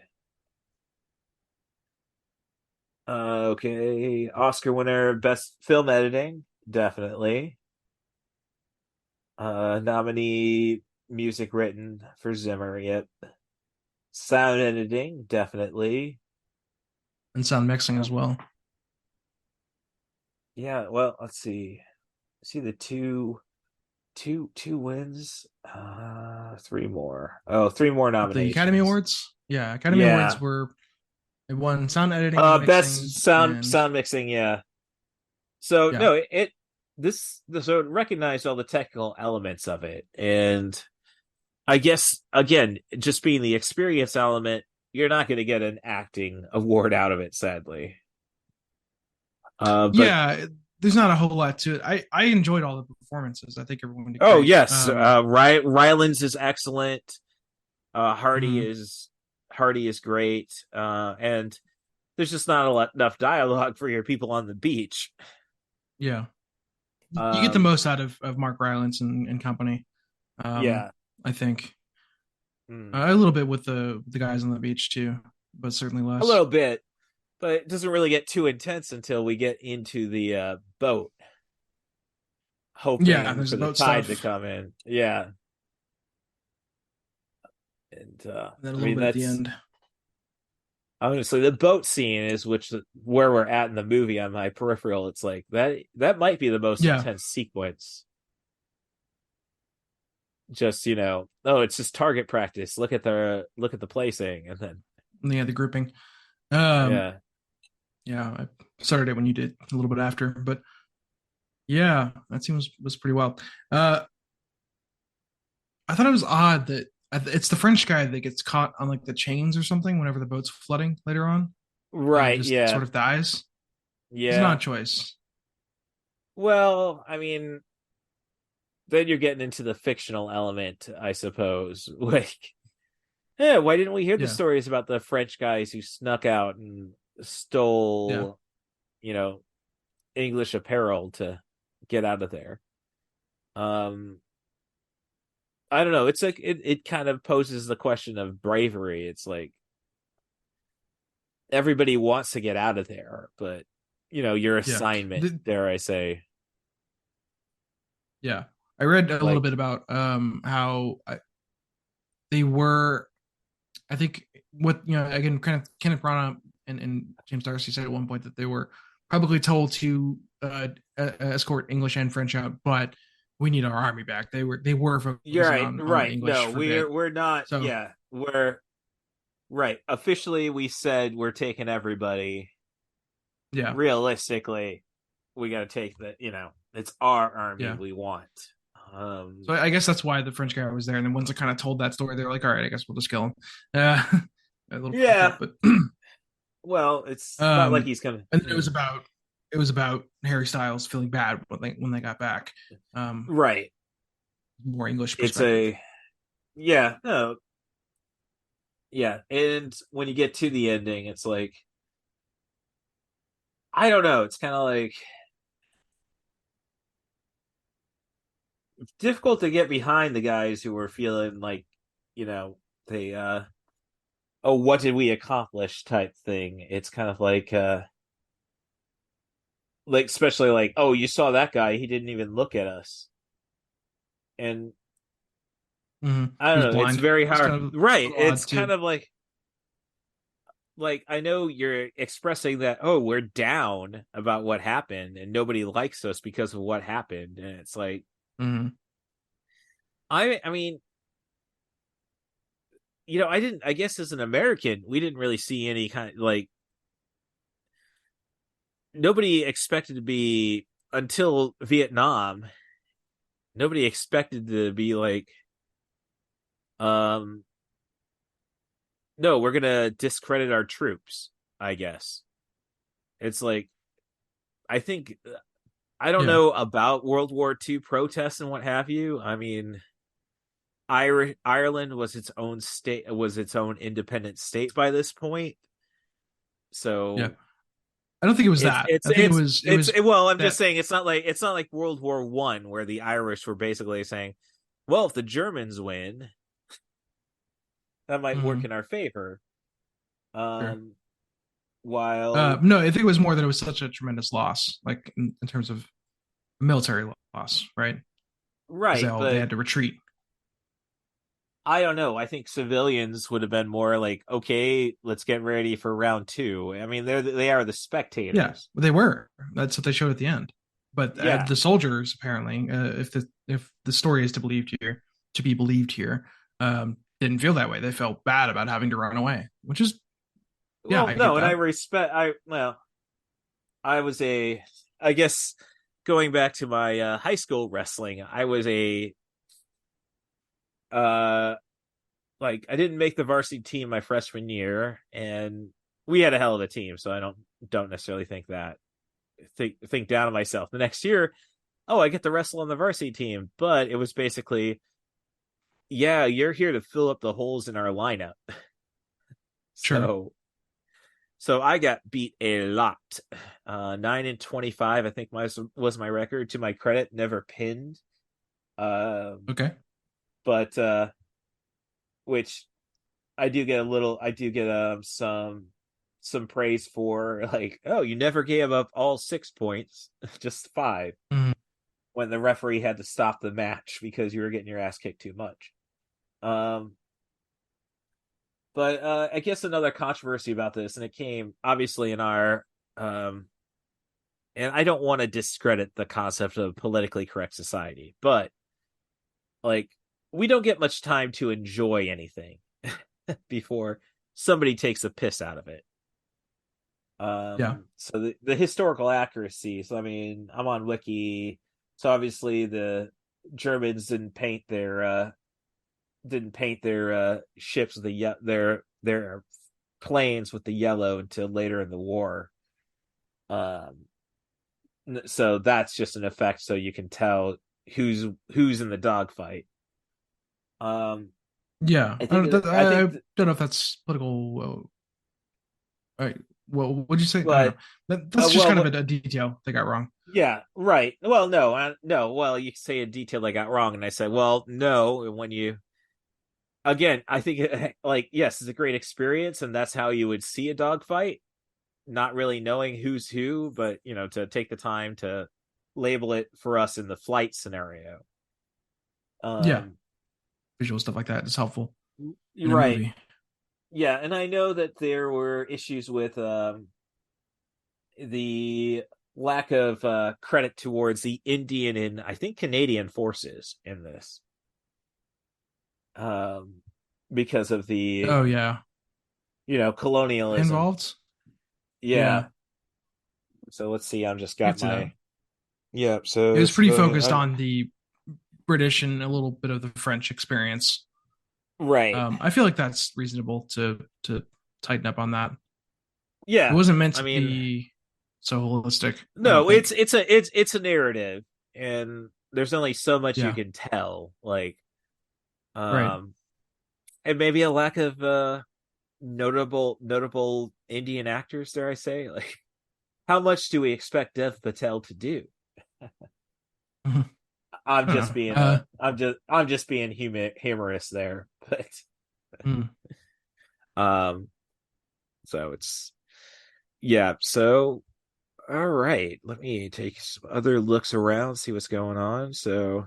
Okay, Oscar winner, best film editing, definitely. Nominee, music written for Zimmer. Yep. Sound editing, definitely. And sound mixing Uh, as well. yeah. Well, let's see. See the two two wins, three more. Oh, three more The Academy nominations. Awards. Yeah, Academy Yeah. Awards were it won sound editing, and mixing, Best sound and sound mixing. Yeah. So yeah, no, so it recognized all the technical elements of it, and I guess again, just being the experience element, you're not going to get an acting award out of it, sadly. But yeah. There's not a whole lot to it. I enjoyed all the performances. I think everyone did oh great. yes, Ryland's is excellent. Mhm. Hardy is great, and there's just not enough dialogue for your people on the beach. Yeah, you get the most out of Mark Rylance and company. Yeah. I think Mm. a little bit with the guys on the beach too, but certainly A less. little bit, but it doesn't really get too intense until we get into the boat, Yeah, hoping there's for the the boat tide to stuff, come in. Yeah. And and then a I little mean, bit at the that's end. honestly the boat scene is where we're at in the movie on my peripheral. It's like that might be the most Yeah, intense sequence. Just oh, it's just target practice. Look at the placing, and then yeah, the grouping. Um, yeah. yeah, I started it when you did a little bit after, but yeah, that scene was pretty wild. I thought it was odd that it's the French guy that gets caught on like the chains or something whenever the boat's flooding later on, and Right. just Yeah. sort of dies. It's an Yeah. odd choice. Well, I mean, then you're getting into the fictional element, I suppose. Like, yeah, why didn't we hear the Yeah, stories about the French guys who snuck out and yeah, stole, you know, English apparel to get out of there? Um, I don't know. It's like it kind of poses the question of bravery. It's like everybody wants to get out of there, but your yeah. assignment, dare I say. Yeah, I read a little Like, bit about how they were. I think what again, kind of Kenneth Branagh and James Darcy said at one point that they were publicly told to escort English and French out, but we need our army back. They were you're focusing right, on the right. English No, for a bit. we're not. So Yeah, we're right. Officially, we said we're taking everybody. yeah, Realistically, we got to take it's our army yeah. we want. So I guess that's why the French guy was there. And then once I kind of told that story, they were like, "All right, I guess we'll just kill him." A little fucked Yeah. up, but Well, it's not like he's coming. and then it was about Harry Styles feeling bad when they got back. Right. More English It's perspective. yeah, no, yeah, and when you get to the ending, it's like I don't know. It's kind of like difficult to get behind the guys who were feeling like they oh, what did we accomplish type thing. It's kind of like especially like, oh, you saw that guy, he didn't even look at us. And I He was don't know, it's blind. very It's hard, kind of right? a little It's odd kind too. of like I know you're expressing that, oh, we're down about what happened and nobody likes us because of what happened, and it's like Mhm. I mean, I guess as an American, we didn't really see any kind of like nobody expected to be until Vietnam. Nobody expected to be like, um, no, we're gonna discredit our troops. I guess it's like I think I don't Yeah, know about World War II protests and what have you. I mean, Ireland was its own state, was its own independent state by this point. yeah. So I don't think it was it's that. it's I think it it's was it it's was well, I'm just that. saying it's not like World War One where the Irish were basically saying, well, if the Germans win, that might work Mhm, in our favor. sure. Um, while No, I think it was more that it was such a tremendous loss, like in terms of military loss, right? Because right, they but had to retreat. I don't know. I think civilians would have been more like, okay, let's get ready for round two. I mean, they are the Yeah, spectators. they were. That's what they showed at the end. But Yeah. the soldiers apparently, if the story is to be believed here, didn't feel that way. They felt bad about having to run away, which is yeah, Well, I get no, and I that. respect. I was I guess going back to my high school wrestling, I was uh, like I didn't make the varsity team my freshman year, and we had a hell of a team, so I don't necessarily think down on myself. The next year, oh, I get to wrestle on the varsity team, but it was basically, yeah, you're here to fill up the holes in our lineup. Sure. So I got beat a lot. 9-25, I think was my record. To my credit, never pinned. Okay. But which I do get some praise for, like, oh, you never gave up all 6 points, just 5, Mhm. when the referee had to stop the match because you were getting your ass kicked too much. But I guess another controversy about this, and it came obviously in our, and I don't want to discredit the concept of politically correct society, but like, we don't get much time to enjoy anything before somebody takes a piss out of it. Yeah. So the historical accuracy. So I mean, I'm on Wiki. So obviously the Germans didn't paint their ships with their planes with the yellow until later in the war. Um, so that's just an effect, so you can tell who's in the dogfight. Um, Yeah. I think I I think don't know if that's political. All right. Well, what'd you say? I don't know. but That's just well, kind of what a detail they got wrong. yeah, right. Well, no, no. Well, you say a detail I got wrong, and I said, well, no. When you again, I think like, yes, it's a great experience, and that's how you would see a dogfight, not really knowing who's who, but to take the time to label it for us in the flight scenario. Yeah. Um, Visual stuff like that is helpful you're in a right. movie. Yeah, and I know that there were issues with the lack of credit towards the Indian and I think Canadian forces in this, um, because of the Oh yeah. colonialism. Involved? Yeah. Yeah. So let's see. I'm just I got can see that. my yeah. So It was this pretty is focused on the British and a little bit of the French experience. right. I feel like that's reasonable to tighten up on that. It Yeah. wasn't meant I to mean, be so holistic, I don't no, think. it's a narrative, and there's only so much you Yeah. can tell. Like, Right. um, and maybe a lack of notable Indian actors. Dare I say? Like, how much do we expect Dev Patel to do? I I'm don't just know. being I'm just being humorous there, but Hmm. um, so it's yeah. So all right, let me take some other looks around, see what's going on. So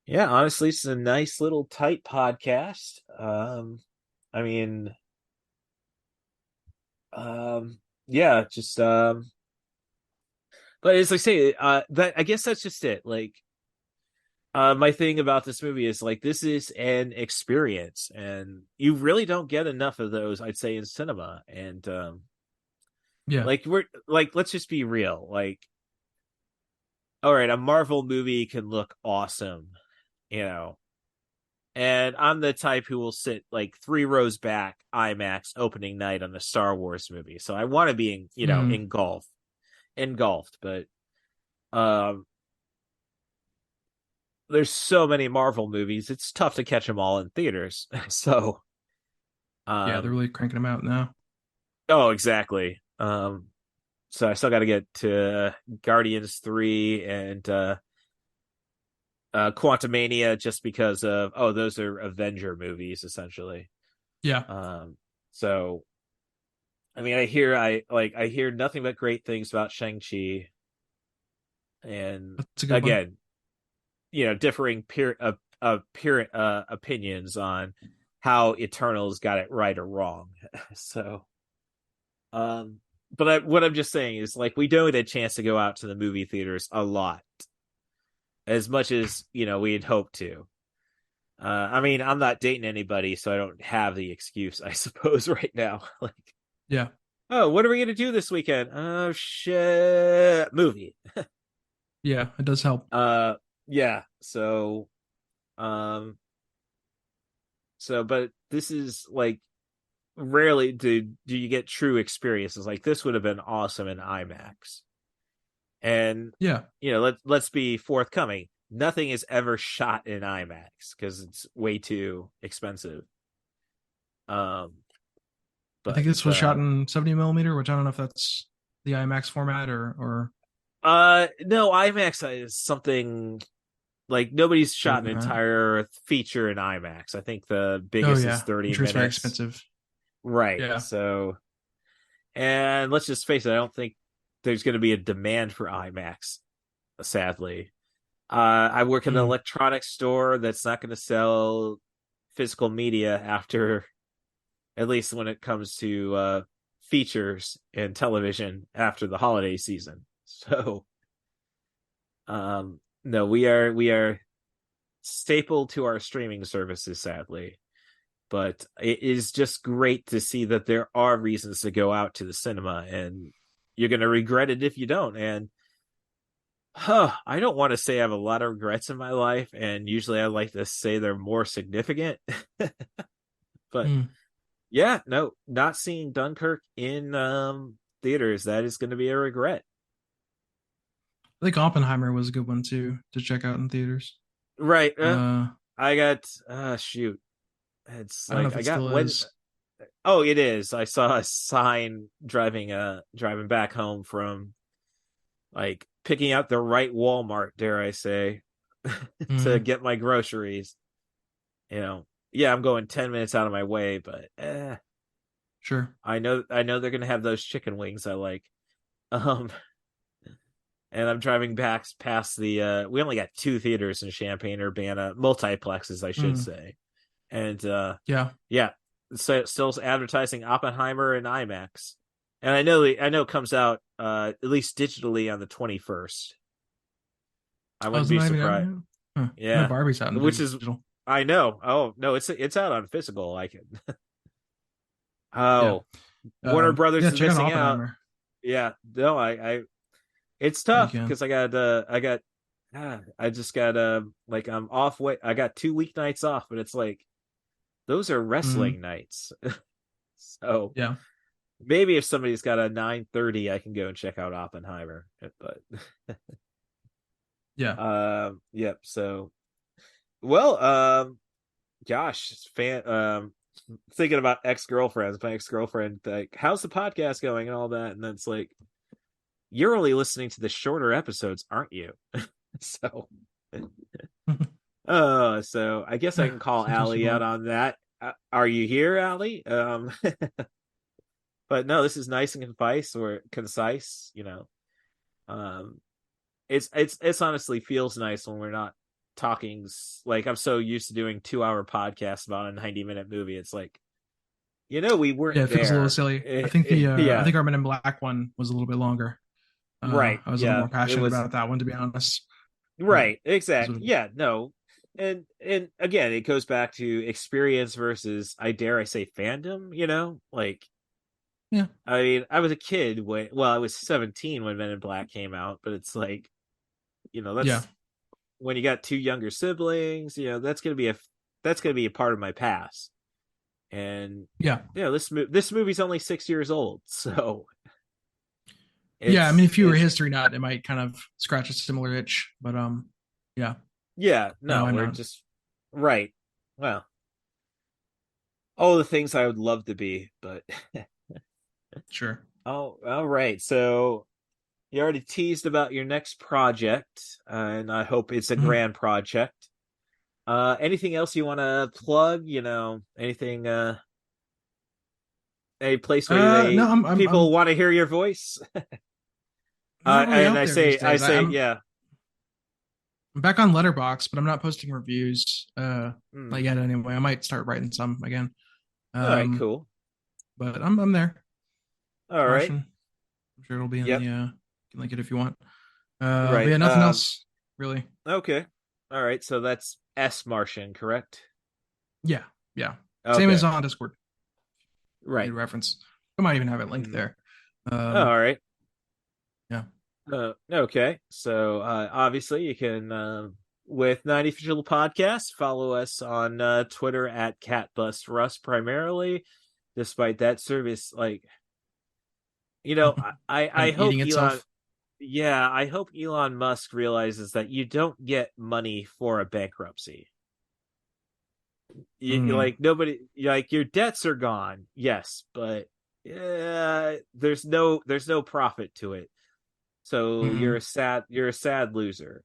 yeah, honestly, it's a nice little tight podcast. I mean, yeah, just but as I say, that I guess that's just it. Like, my thing about this movie is, like, this is an experience, and you really don't get enough of those, I'd say, in cinema. And Yeah. like, we're like, let's just be real. Like, all right, a Marvel movie can look awesome, you know, and I'm the type who will sit like 3 rows back, IMAX opening night on the Star Wars movie. So I want to be Hmm. engulfed, but um there's so many Marvel movies, it's tough to catch them all in theaters. So Yeah, they're um really cranking them out now. oh, exactly. So I still got to get to Guardians 3 and Quantumania, just because of, oh, those are Avenger movies essentially. Yeah. Um so I mean, I hear nothing but great things about Shang-Chi, and That's a good one. again, differing opinions on how Eternals got it right or wrong. So, um, But what I'm just saying is, like, we don't get a chance to go out to the movie theaters a lot, as much as we'd hoped to. I mean, I'm not dating anybody, so I don't have the excuse, I suppose, right now. Like, Yeah. oh, what are we gonna do this weekend? Oh shit, movie. Yeah, it does help. Yeah. Um, but this is like rarely do you get true experiences like this. Would have been awesome in IMAX. And Yeah. let's be forthcoming. Nothing is ever shot in IMAX because it's way too expensive. But I think this was shot in 70 millimeter, which I don't know if that's the IMAX format or. No, IMAX is something like nobody's shot an entire feature in IMAX. I think the biggest is 30 minutes. It's very expensive. Right. Yeah. So, and let's just face it, I don't think there's going to be a demand for IMAX, sadly. I work in an electronics store that's not going to sell physical media after, at least when it comes to features and television after the holiday season. So, no, we are stapled to our streaming services, sadly. But it is just great to see that there are reasons to go out to the cinema, and you're going to regret it if you don't. And I don't want to say I have a lot of regrets in my life, and usually I like to say they're more significant. But yeah, no, not seeing Dunkirk in theaters, that is going to be a regret. I think Oppenheimer was a good one too to check out in theaters. Right. I got shoot. It's like I got when. Oh, it is. I saw a sign driving back home from like picking out the right Walmart, dare I say, to get my groceries. Yeah, I'm going 10 minutes out of my way, but sure. I know they're gonna have those chicken wings I like. And I'm driving back past the we only got 2 theaters in Champaign-Urbana, multiplexes, I should say. And yeah. So it still's advertising Oppenheimer and IMAX. And I know it comes out at least digitally on the 21st. I wouldn't be surprised. Yeah. No, Barbie's out in digital. I know. Oh, no, it's out on physical. I can. Oh. Yeah. Warner Brothers is missing out. Yeah. No, I it's tough because I just got like I'm off I got 2 weeknights off, but it's like those are wrestling nights. So yeah, maybe if somebody's got a 9:30, I can go and check out Oppenheimer. But yeah, yep. So, well, gosh, thinking about ex-girlfriends. My ex-girlfriend, like, how's the podcast going and all that, and then it's like, you're only listening to the shorter episodes, aren't you? So. So I guess I can call Allie out on that. Are you here, Allie? But no, this is nice and concise. It's honestly feels nice when we're not talking. Like, I'm so used to doing 2-hour podcasts about a 90-minute movie. It's like, we weren't. Yeah, it feels a little silly. I think I think our Men in Black one was a little bit longer. Right. I was a little more passionate about that one, to be honest. Right. Exactly. Yeah. No. And again, it goes back to experience versus, I dare I say, fandom. Like, yeah. I mean, I was a kid I was 17 when Men in Black came out, but it's like, that's when you got 2 younger siblings. That's gonna be a part of my past. And this movie's only 6 years old, so. Yeah, I mean, if you were a history nut, it might kind of scratch a similar itch, but yeah. Yeah, no, we're just right. Well, all the things I would love to be, but sure. Oh, all right. So you already teased about your next project, and I hope it's a grand project. Anything else you want to plug? Anything? A place where people want to hear your voice. Really, and I say, yeah. I'm back on Letterboxd, but I'm not posting reviews not yet. Anyway, I might start writing some again. All right, cool. But I'm there. All right. sure it'll be in Yep. the. You can link it if you want. Right. But yeah, nothing else really. Okay. All right. So that's S Martian, correct? Yeah, yeah. Okay. Same as on Discord. Right. Need reference. I might even have it linked there. All right. Yeah. Okay. So obviously you can with 90 Official Podcast follow us on Twitter at CatBustRus primarily. Despite that service, like I hope eating Elon. itself. Yeah, I hope Elon Musk realizes that you don't get money for a bankruptcy. Like nobody, like your debts are gone, yes, but there's no profit to it. So you're a sad loser.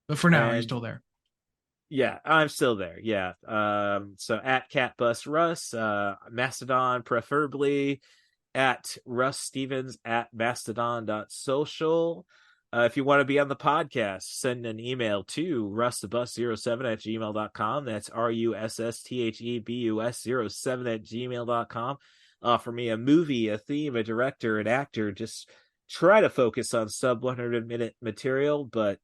But for now, you're And still there. yeah, I'm still there. Yeah. So at CatBustRuss, Mastodon preferably, at Russ Stevens at mastodon.social. If you want to be on the podcast, send an email to russthebus07@gmail.com. That's RUSSTHEBUS07@gmail.com. Offer me a movie, a theme, a director, an actor. Just try to focus on sub 100-minute material. But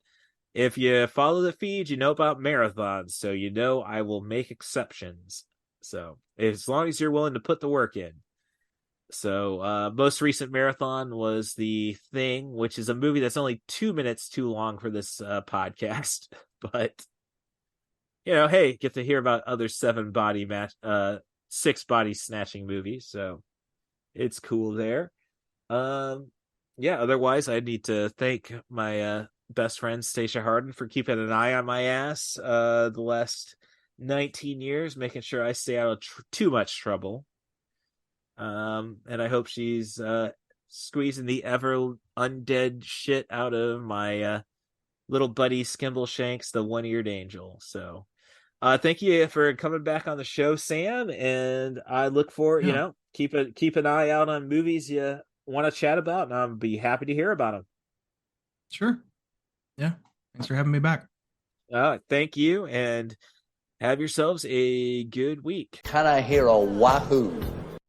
if you follow the feed, you know about marathons. So you know I will make exceptions. So as long as you're willing to put the work in. So most recent marathon was The Thing, which is a movie that's only 2 minutes too long for this podcast. But hey, get to hear about other 6 body snatching movies. So it's cool there. Otherwise I need to thank my best friend Stacia Harden for keeping an eye on my ass the last 19 years, making sure I stay out of too much trouble. And I hope she's squeezing the ever undead shit out of my little buddy Skimbleshanks, the one-eared angel. So thank you for coming back on the show, Sam, and I look forward, keep an eye out on movies you want to chat about, and I'll be happy to hear about them. Sure. Yeah. Thanks for having me back. Thank you, and have yourselves a good week. Can I hear a wahoo?